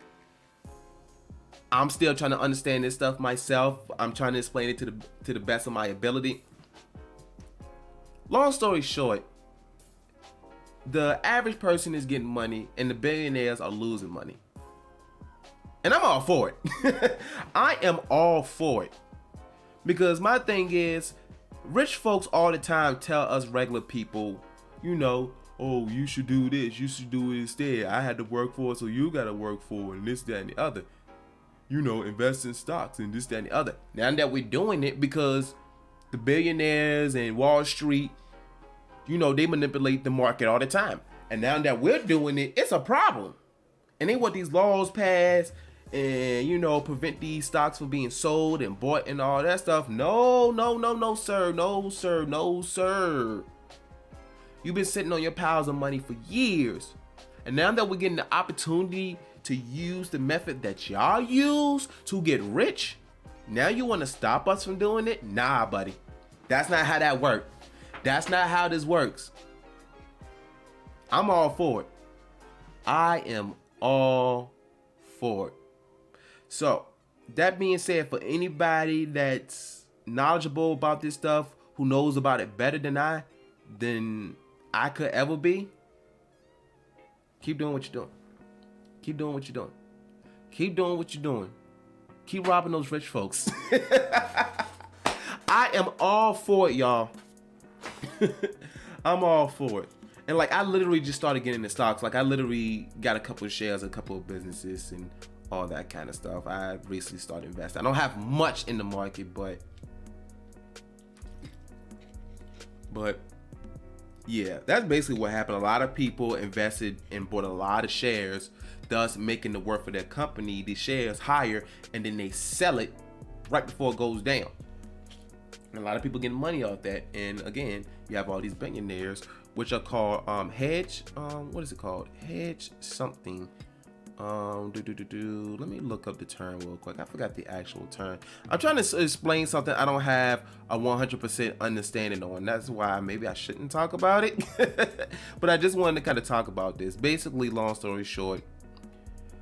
I'm still trying to understand this stuff myself. I'm trying to explain it to the best of my ability. Long story short, the average person is getting money and the billionaires are losing money. And I'm all for it. I am all for it. Because my thing is, rich folks all the time tell us regular people, oh, you should do this, you should do it instead. I had to work for it, so you gotta work for it, and this, that, and the other. Invest in stocks and this, that, and the other. Now that we're doing it because the billionaires and Wall Street, they manipulate the market all the time. And now that we're doing it, it's a problem. And they want these laws passed and, prevent these stocks from being sold and bought and all that stuff. No, sir. No, sir. No, sir. You've been sitting on your piles of money for years. And now that we're getting the opportunity to use the method that y'all use to get rich, now you want to stop us from doing it? Nah, buddy. That's not how that works. That's not how this works. I'm all for it. I am all for it. So, that being said, for anybody that's knowledgeable about this stuff, who knows about it better than I could ever be, keep doing what you're doing. Keep doing what you're doing. Keep doing what you're doing. Keep robbing those rich folks. I am all for it, y'all. I'm all for it. And like, I literally just started getting into stocks. Like, I literally got a couple of shares, a couple of businesses, and all that kind of stuff. I recently started investing. I don't have much in the market, but yeah, that's basically what happened. A lot of people invested and bought a lot of shares, thus making the worth of their company, the shares, higher, and then they sell it right before it goes down. And a lot of people getting money off that. And again, you have all these billionaires, which are called hedge. What is it called? Hedge something. Let me look up the term real quick. I forgot the actual term. I'm trying to explain something I don't have a 100% understanding on. That's why maybe I shouldn't talk about it. But I just wanted to kind of talk about this. Basically, long story short,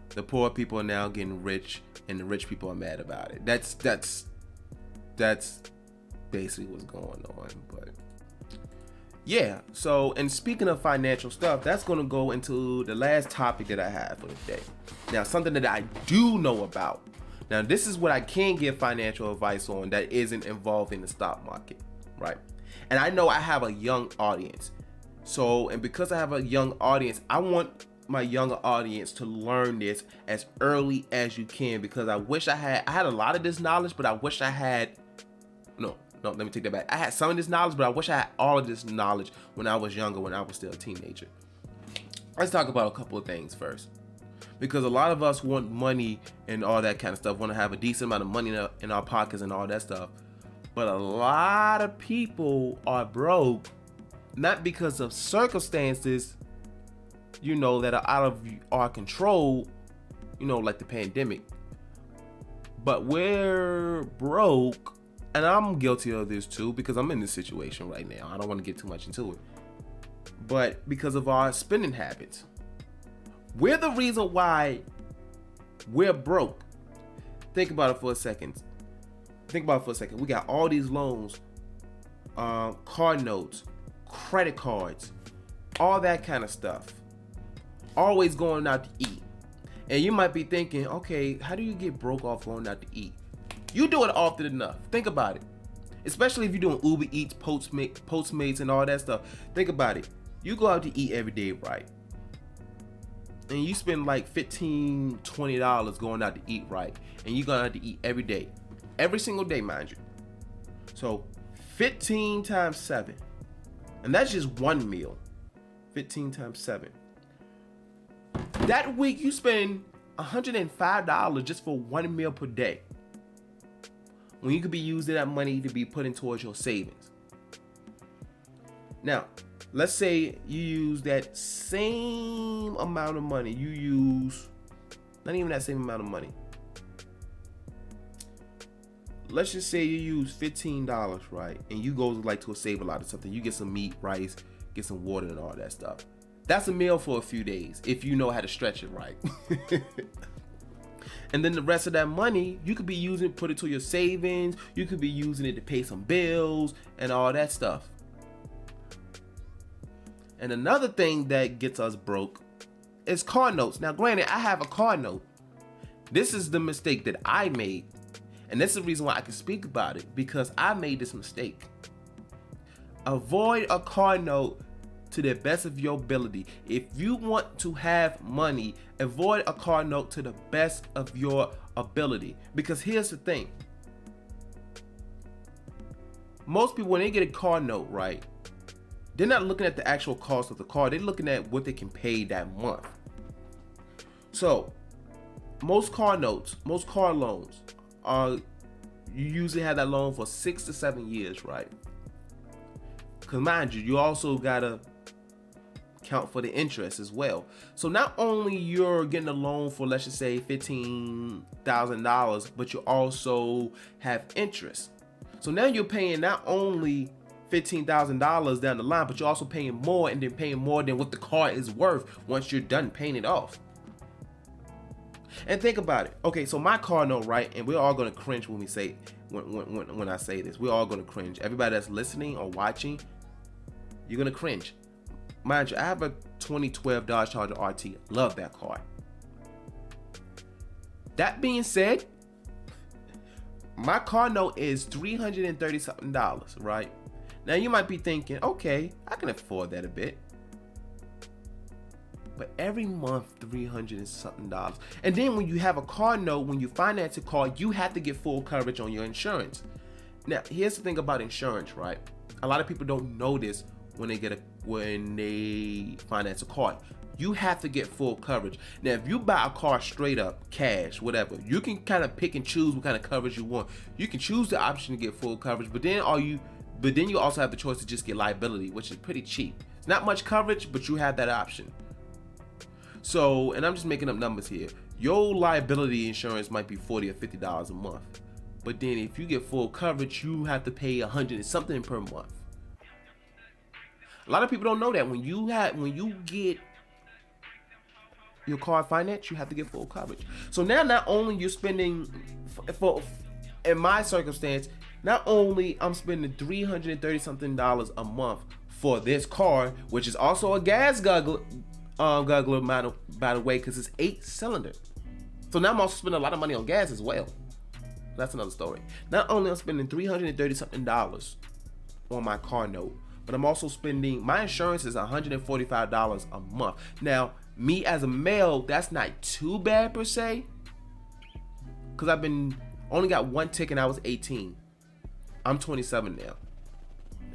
the poor people are now getting rich, and the rich people are mad about it. That's basically what's going on. But yeah, so, and speaking of financial stuff, that's going to go into the last topic that I have for the day. Now, something that I do know about. Now, this is what I can give financial advice on that isn't involved in the stock market, right? And I know I have a young audience. So, and because I have a young audience, I want my younger audience to learn this as early as you can, because I wish I had a lot of this knowledge, but I wish I had, no, let me take that back. I had some of this knowledge, but I wish I had all of this knowledge when I was younger, when I was still a teenager. Let's talk about a couple of things first. Because a lot of us want money and all that kind of stuff, want to have a decent amount of money in our pockets and all that stuff. But a lot of people are broke, not because of circumstances, that are out of our control, like the pandemic. But we're broke. And I'm guilty of this too, because I'm in this situation right now. I don't want to get too much into it. But because of our spending habits, we're the reason why we're broke. Think about it for a second. We got all these loans, car notes, credit cards, all that kind of stuff. Always going out to eat. And you might be thinking, okay, how do you get broke off going out to eat? You do it often enough. Think about it. Especially if you're doing Uber Eats, Postmates, and all that stuff. Think about it. You go out to eat every day, right? And you spend like $15, $20 going out to eat, right? And you go out to eat every day. Every single day, mind you. So 15 times 7. And that's just one meal. 15 times 7. That week you spend $105 just for one meal per day, when you could be using that money to be put in towards your savings. Now, let's say you use that same amount of money. You use, not even that same amount of money. Let's just say you use $15, right? And you go like to a Save-A-Lot or something. You get some meat, rice, get some water and all that stuff. That's a meal for a few days, if you know how to stretch it right. And then the rest of that money, you could be using it, put it to your savings. You could be using it to pay some bills and all that stuff. And another thing that gets us broke is car notes. Now, granted, I have a car note. This is the mistake that I made. And this is the reason why I can speak about it, because I made this mistake. Avoid a car note to the best of your ability. If you want to have money, avoid a car note to the best of your ability. Because here's the thing. Most people, when they get a car note, right, they're not looking at the actual cost of the car. They're looking at what they can pay that month. So, most car notes, most car loans, you usually have that loan for 6 to 7 years, right? Because mind you, you also gotta account for the interest as well. So not only you're getting a loan for, let's just say $15,000, but you also have interest. So now you're paying not only $15,000 down the line, but you're also paying more, and then paying more than what the car is worth once you're done paying it off. And think about it. Okay, so my car note, right? And we're all gonna cringe when we say when I say this. We're all gonna cringe. Everybody that's listening or watching, you're gonna cringe. Mind you, I have a 2012 Dodge Charger RT. Love that car. That being said, my car note is $330 something, right? Now you might be thinking, okay, I can afford that a bit. But every month, $300 and something. And then when you have a car note, when you finance a car, you have to get full coverage on your insurance. Now, here's the thing about insurance, right? A lot of people don't know this when they finance a car. You have to get full coverage. Now, if you buy a car straight up, cash, whatever, you can kind of pick and choose what kind of coverage you want. You can choose the option to get full coverage, but then you also have the choice to just get liability, which is pretty cheap. It's not much coverage, but you have that option. So, and I'm just making up numbers here. Your liability insurance might be $40 or $50 a month. But then if you get full coverage, you have to pay $100 and something per month. A lot of people don't know that when you get your car financed, you have to get full coverage. So now not only you're spending in my circumstance, not only I'm spending $330 something a month for this car, which is also a gas guzzler, by the way, because it's 8-cylinder. So now I'm also spending a lot of money on gas as well. That's another story. Not only I'm spending $330 something on my car note, but I'm also spending, my insurance is $145 a month. Now, me as a male, that's not too bad per se, because I've only got one ticket and I was 18. I'm 27 now.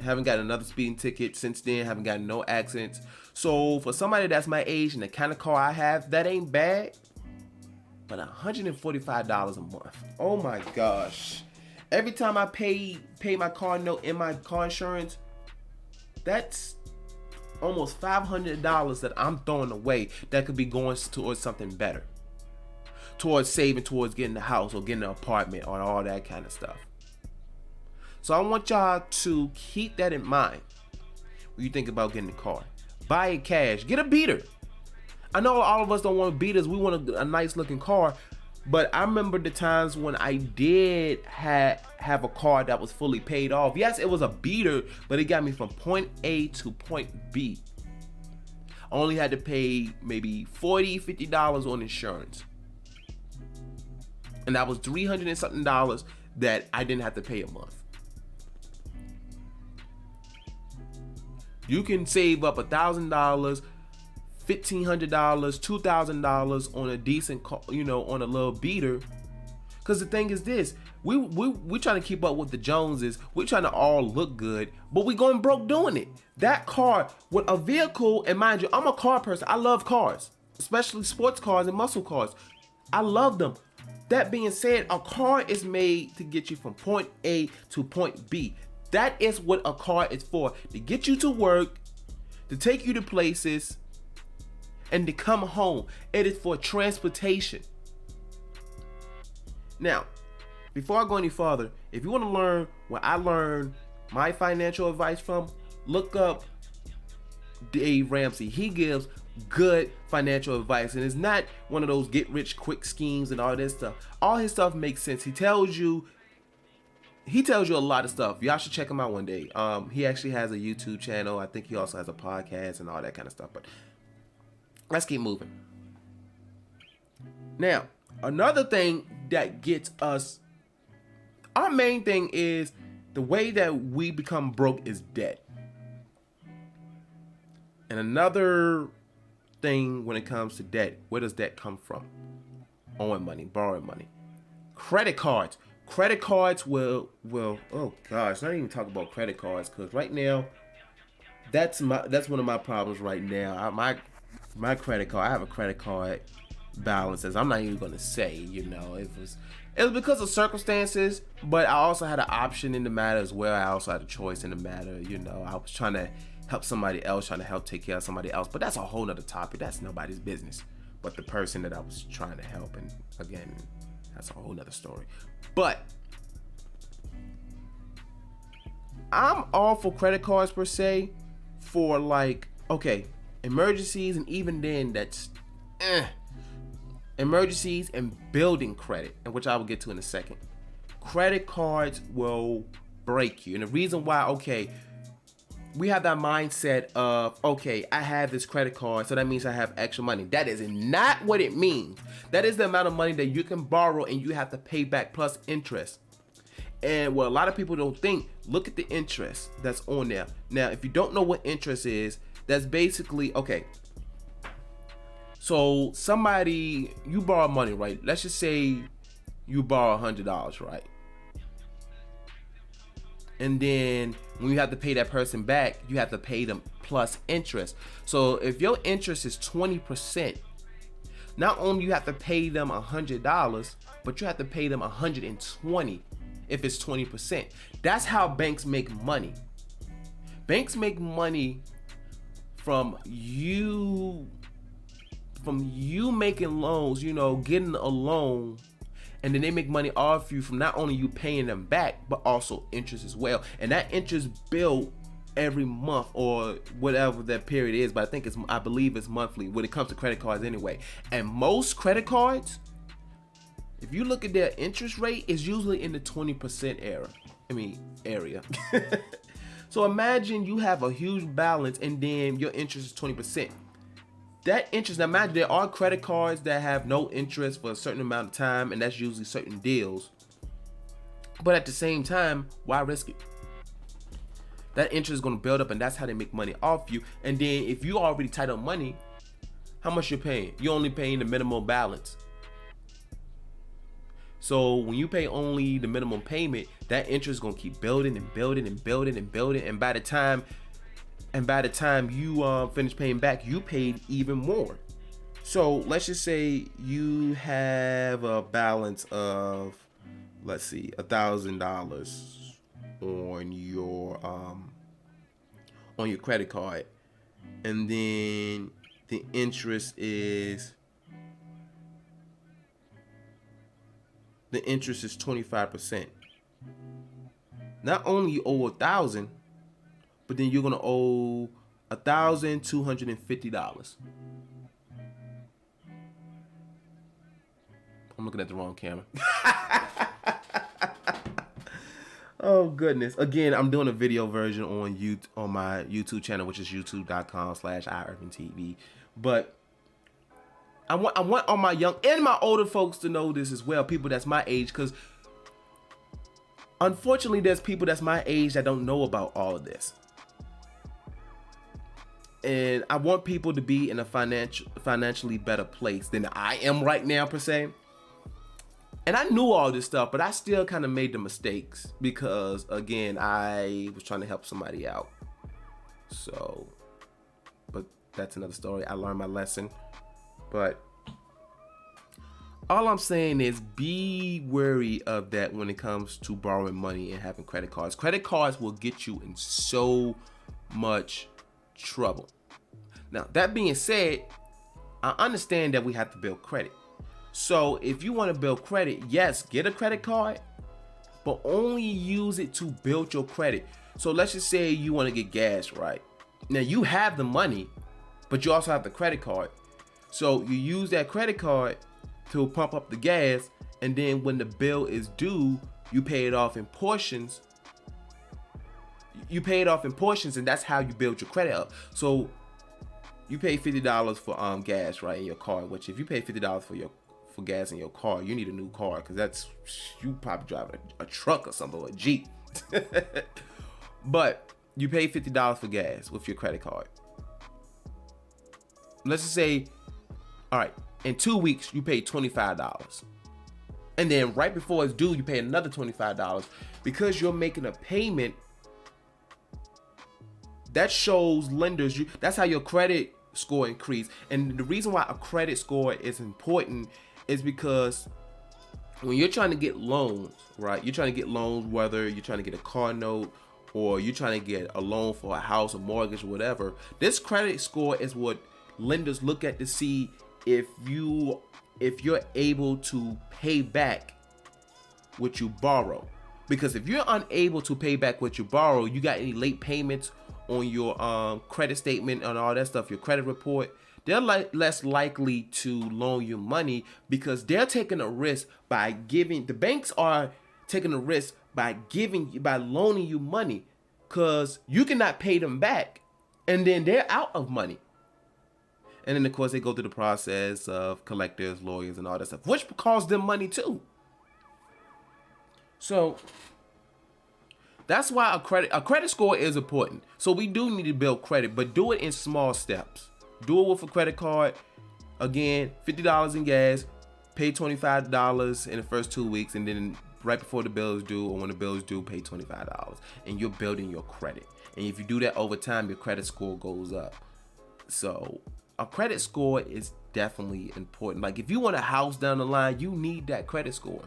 Haven't got another speeding ticket since then. Haven't got no accidents. So for somebody that's my age and the kind of car I have, that ain't bad. But $145 a month. Oh my gosh. Every time I pay my car note in my car insurance, that's almost $500 that I'm throwing away that could be going towards something better. Towards saving, towards getting a house or getting an apartment or all that kind of stuff. So I want y'all to keep that in mind when you think about getting a car. Buy it cash. Get a beater. I know all of us don't want beaters. We want a nice looking car. But I remember the times when I did have a car that was fully paid off. Yes, it was a beater, but it got me from point A to point B. I only had to pay maybe $40, $50 on insurance. And that was $300 and something that I didn't have to pay a month. You can save up $1,000, $1,500, $2,000 on a decent car, on a little beater. Because the thing is this, we trying to keep up with the Joneses. We trying to all look good, but we going broke doing it. That car with a vehicle, and mind you, I'm a car person. I love cars, especially sports cars and muscle cars. I love them. That being said, a car is made to get you from point A to point B. That is what a car is for, to get you to work, to take you to places, and to come home. It is for transportation. Now, before I go any further, if you want to learn where I learned my financial advice from, look up Dave Ramsey. He gives good financial advice, and it's not one of those get rich quick schemes and all this stuff. All his stuff makes sense. He tells you a lot of stuff. Y'all should check him out one day. He actually has a YouTube channel. I think he also has a podcast and all that kind of stuff. But let's keep moving. Now, another thing that gets us, our main thing is the way that we become broke is debt. And another thing when it comes to debt, where does debt come from? Owing money, borrowing money. Credit cards. Credit cards will oh gosh, not even talk about credit cards, because right now that's one of my problems right now. My credit card, I have a credit card balances. I'm not even gonna say, it was because of circumstances, but I also had an option in the matter as well. I also had a choice in the matter. I was trying to help somebody else, trying to help take care of somebody else. But that's a whole nother topic. That's nobody's business but the person that I was trying to help. And again, that's a whole nother story. But I'm all for credit cards per se, for like, okay, emergencies, and even then that's emergencies and building credit, and which I will get to in a second. Credit cards will break you. And the reason why, okay, we have that mindset of, okay, I have this credit card, so that means I have extra money. That is not what it means. That is the amount of money that you can borrow and you have to pay back plus interest. And what a lot of people don't think, look at the interest that's on there. Now, if you don't know what interest is, that's basically, okay, so somebody, you borrow money, right? Let's just say you borrow $100, right? And then when you have to pay that person back, you have to pay them plus interest. So if your interest is 20%, not only you have to pay them $100, but you have to pay them $120 if it's 20%. That's how banks make money. Banks make money from you making loans, you know, getting a loan. And then they make money off you from not only you paying them back, but also interest as well. And that interest bill every month or whatever that period is, but I believe it's monthly when it comes to credit cards anyway. And most credit cards, if you look at their interest rate, is usually in the 20% area. So imagine you have a huge balance and then your interest is 20%. That interest, now imagine there are credit cards that have no interest for a certain amount of time, and that's usually certain deals. But at the same time, why risk it? That interest is going to build up, and that's how they make money off you. And then if you already tight up money, how much you're paying? You're only paying the minimum balance. So when you pay only the minimum payment, that interest is going to keep building and building and building and building. And by the time you finish paying back, you paid even more. So let's just say you have a balance of, let's see, $1,000 on your credit card, and then the interest is 25%. Not only you owe $1,000, but then you're gonna owe $1,250. I'm looking at the wrong camera. Oh goodness! Again, I'm doing a video version on my YouTube channel, which is youtube.com/iIrvingTV. But I want all my young and my older folks to know this as well. People that's my age, because unfortunately, there's people that's my age that don't know about all of this. And I want people to be in a financially better place than I am right now, per se. And I knew all this stuff, but I still kind of made the mistakes because, again, I was trying to help somebody out. So, but that's another story. I learned my lesson. But all I'm saying is be wary of that when it comes to borrowing money and having credit cards. Credit cards will get you in so much trouble. Now, that being said, I understand that we have to build credit. So if you want to build credit, yes, get a credit card, but only use it to build your credit. So let's just say you want to get gas, right? Now you have the money, but you also have the credit card. So you use that credit card to pump up the gas, and then when the bill is due, you pay it off in portions. You pay it off in portions, and that's how you build your credit up. So you pay $50 for gas, right, in your car. Which if you pay $50 for gas in your car, you need a new car, because that's, you probably drive a truck or something, or a Jeep. But you pay $50 for gas with your credit card. Let's just say, all right, in 2 weeks you pay $25, and then right before it's due you pay another $25 because you're making a payment. That shows lenders that's how your credit score increase. And the reason why a credit score is important is because when you're trying to get loans, right? You're trying to get loans, whether you're trying to get a car note or you're trying to get a loan for a house, a mortgage, or whatever, this credit score is what lenders look at to see if you're able to pay back what you borrow. Because if you're unable to pay back what you borrow, you got any late payments on your credit statement and all that stuff, your credit report, they're less likely to loan you money, because they're taking a risk by the banks are taking a risk by loaning you money, because you cannot pay them back, and then they're out of money. And then of course they go through the process of collectors, lawyers, and all that stuff, which costs them money too. So that's why a credit score is important. So we do need to build credit, but do it in small steps. Do it with a credit card. Again, $50 in gas, pay $25 in the first 2 weeks, and then right before the bill is due, or when the bill is due, pay $25, and you're building your credit. And if you do that over time, your credit score goes up. So a credit score is definitely important. Like if you want a house down the line, you need that credit score.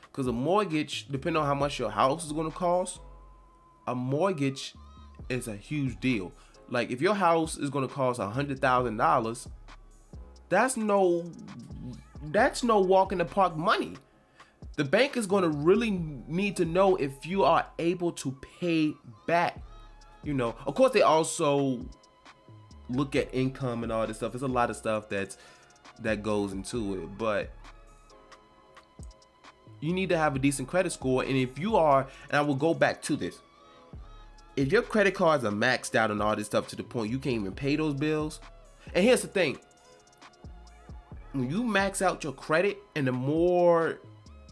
Because a mortgage, depending on how much your house is going to cost, a mortgage is a huge deal. Like if your house is going to cost $100,000, that's no walk in the park money. The bank is going to really need to know if you are able to pay back. Of course, they also look at income and all this stuff. There's a lot of stuff that goes into it, but you need to have a decent credit score. And if you are, and I will go back to this, if your credit cards are maxed out and all this stuff to the point you can't even pay those bills. And here's the thing, when you max out your credit, and the more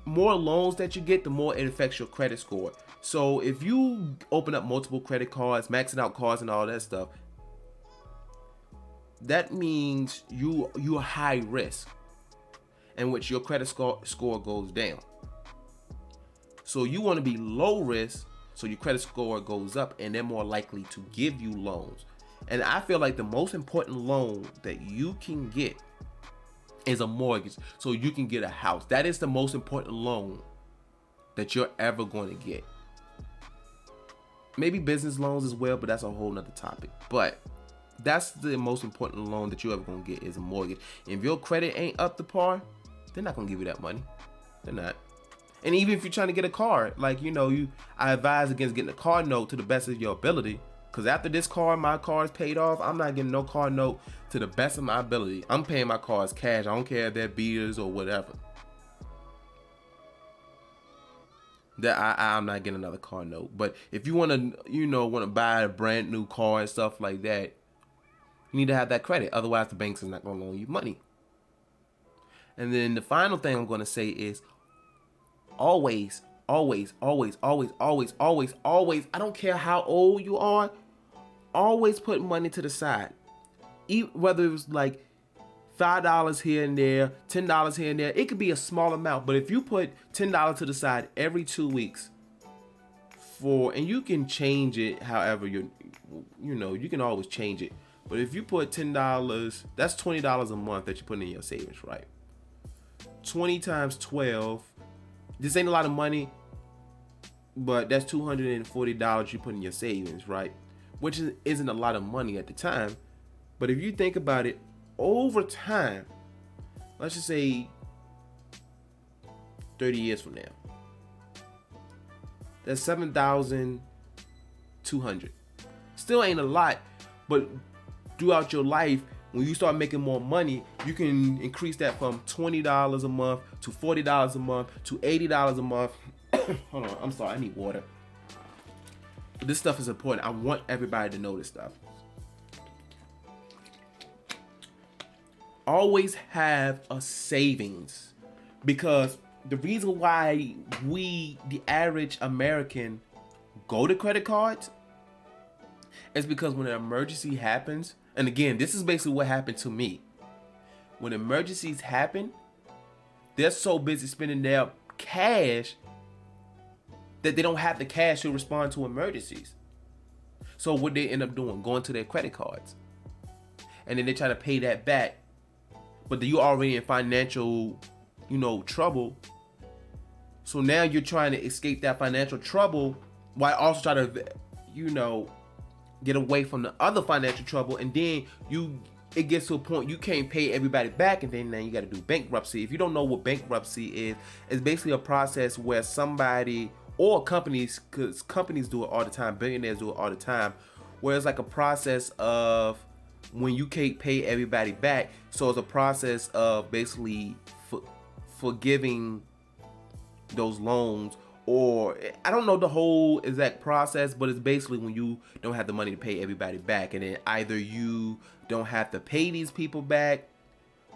loans that you get, the more it affects your credit score. So if you open up multiple credit cards, maxing out cards and all that stuff, that means you're high risk, in which your credit score goes down. So you want to be low risk, so your credit score goes up, and they're more likely to give you loans. And I feel like the most important loan that you can get is a mortgage, so you can get a house. That is the most important loan that you're ever going to get. Maybe business loans as well, but that's a whole nother topic. But that's the most important loan that you're ever going to get, is a mortgage. And if your credit ain't up to par, they're not going to give you that money. They're not. And even if you're trying to get a car, like, I advise against getting a car note to the best of your ability. Because after my car is paid off, I'm not getting no car note to the best of my ability. I'm paying my cars cash. I don't care if they're beaters or whatever. I'm not getting another car note. But if you want to buy a brand new car and stuff like that, you need to have that credit. Otherwise, the banks is not going to loan you money. And then the final thing I'm going to say is always, I don't care how old you are, always put money to the side. Whether it was like $5 here and there, $10 here and there, it could be a small amount. But if you put $10 to the side every 2 weeks and you can change it however you can always change it. But if you put $10, that's $20 a month that you put in your savings, right? 20 times 12, this ain't a lot of money, but that's $240 you put in your savings, right? Which isn't a lot of money at the time. But if you think about it, over time, let's just say 30 years from now, that's $7,200. Still ain't a lot, but throughout your life, when you start making more money, you can increase that from $20 a month to $40 a month to $80 a month. Hold on, I'm sorry, I need water. But this stuff is important. I want everybody to know this stuff. Always have a savings, because the reason why the average American, go to credit cards is because when an emergency happens, and again, this is basically what happened to me. When emergencies happen, they're so busy spending their cash that they don't have the cash to respond to emergencies. So what they end up doing, going to their credit cards. And then they try to pay that back. But you already in financial, trouble. So now you're trying to escape that financial trouble while also try to, get away from the other financial trouble. And then it gets to a point you can't pay everybody back, and then you got to do bankruptcy. If you don't know what bankruptcy is, it's basically a process where somebody or companies, because companies do it all the time, billionaires do it all the time, where it's like a process of when you can't pay everybody back. So it's a process of basically forgiving those loans, or I don't know the whole exact process, but it's basically when you don't have the money to pay everybody back, and then either you don't have to pay these people back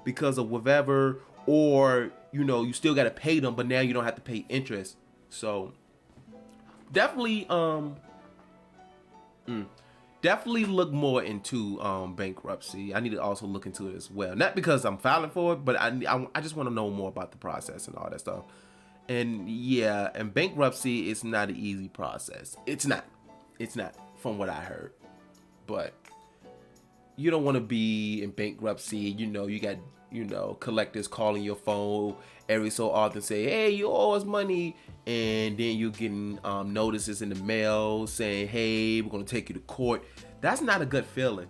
because of whatever, or you still got to pay them, but now you don't have to pay interest. So definitely definitely look more into bankruptcy. I need to also look into it as well, not because I'm filing for it, but I just want to know more about the process and all that stuff. And yeah, and bankruptcy is not an easy process. It's not from what I heard. But you don't want to be in bankruptcy. You got collectors calling your phone every so often, say, hey, you owe us money, and then you're getting notices in the mail saying, hey, we're gonna take you to court. That's not a good feeling.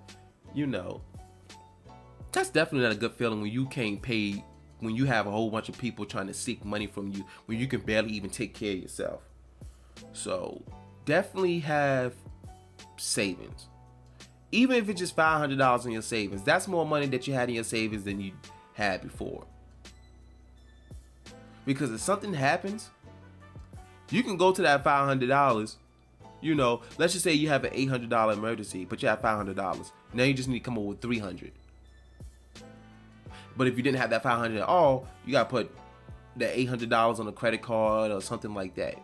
That's definitely not a good feeling when you can't pay, when you have a whole bunch of people trying to seek money from you, when you can barely even take care of yourself. So definitely have savings. Even if it's just $500 in your savings, that's more money that you had in your savings than you had before. Because if something happens, you can go to that $500. Let's just say you have an $800 emergency, but you have $500. Now you just need to come up with $300. But if you didn't have that $500 at all, you got to put that $800 on a credit card or something like that.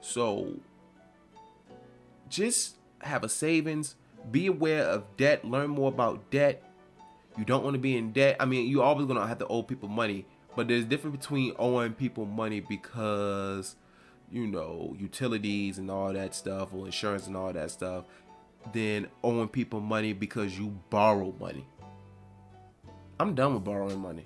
So just have a savings. Be aware of debt. Learn more about debt. You don't want to be in debt. I mean, you're always going to have to owe people money. But there's a difference between owing people money because, utilities and all that stuff, or insurance and all that stuff, than owing people money because you borrow money. I'm done with borrowing money.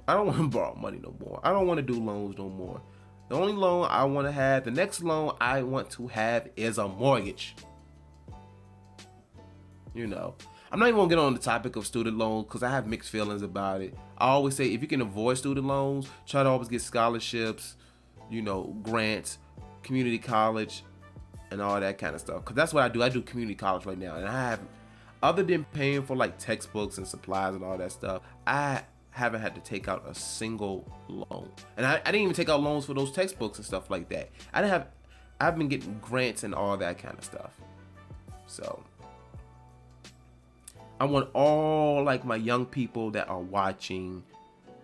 I don't want to borrow money no more. I don't want to do loans no more. The only loan I want to have, the next loan I want to have is a mortgage. I'm not even gonna get on the topic of student loans because I have mixed feelings about it. I always say if you can avoid student loans, try to always get scholarships, grants, community college, and all that kind of stuff. Because that's what I do. I do community college right now, and I have, other than paying for like textbooks and supplies and all that stuff, I haven't had to take out a single loan. And I didn't even take out loans for those textbooks and stuff like that. I've been getting grants and all that kind of stuff. So I want all like my young people that are watching,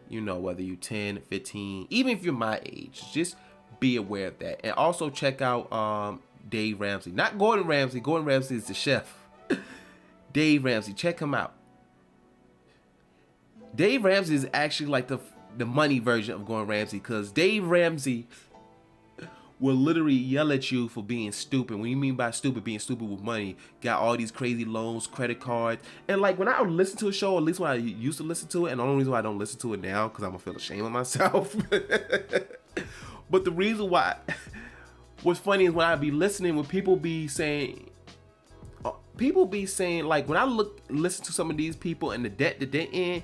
whether you're 10, 15, even if you're my age, just be aware of that. And also check out Dave Ramsey, not Gordon Ramsay. Gordon Ramsay is the chef. Dave Ramsey, check him out. Dave Ramsey is actually like the money version of Gordon Ramsay, because Dave Ramsey will literally yell at you for being stupid. When you mean by stupid, being stupid with money, got all these crazy loans, credit cards. And like when I listen to a show, at least when I used to listen to it, and the only reason why I don't listen to it now, because I'm gonna feel ashamed of myself. But the reason why, what's funny is when I be listening, when people be saying like, when I listen to some of these people and the debt that they're in,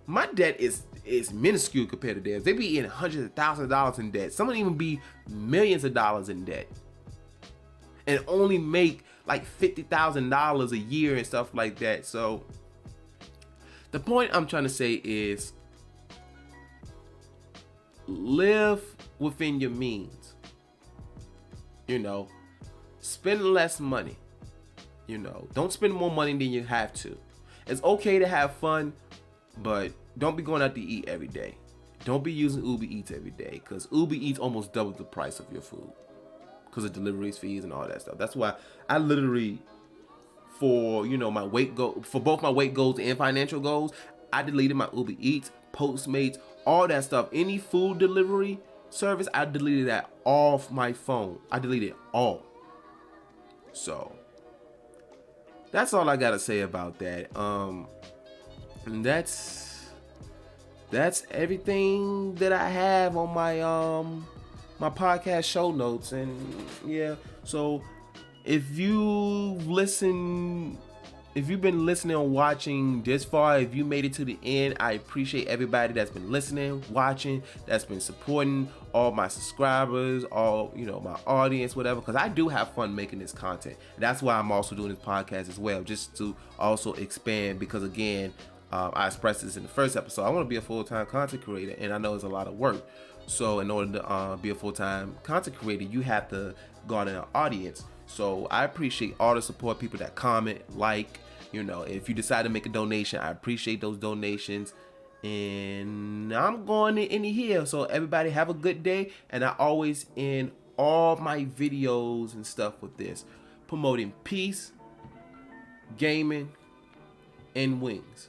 my debt is minuscule compared to theirs. They be in hundreds of thousands of dollars in debt. Some even be millions of dollars in debt, and only make like $50,000 a year and stuff like that. So the point I'm trying to say is, live within your means. Spend less money. Don't spend more money than you have to. It's okay to have fun, but don't be going out to eat every day. Don't be using Uber Eats every day, because Uber Eats almost doubles the price of your food because of deliveries, fees, and all that stuff. That's why I literally, for my weight goal, for both my weight goals and financial goals, I deleted my Uber Eats, Postmates, all that stuff. Any food delivery service, I deleted that off my phone. I deleted it all. So that's all I gotta say about that. And that's everything that I have on my my podcast show notes. And yeah, so if you've been listening or watching this far, if you made it to the end, I appreciate everybody that's been listening, watching, that's been supporting, all my subscribers, all, my audience, whatever, because I do have fun making this content. That's why I'm also doing this podcast as well, just to also expand, because again, I expressed this in the first episode, I want to be a full-time content creator, and I know it's a lot of work. So in order to be a full-time content creator, you have to garner an audience. So I appreciate all the support, people that comment, like, if you decide to make a donation, I appreciate those donations. And I'm going to end it here. So everybody have a good day. And I always end all my videos and stuff with this: promoting peace, gaming, and wings.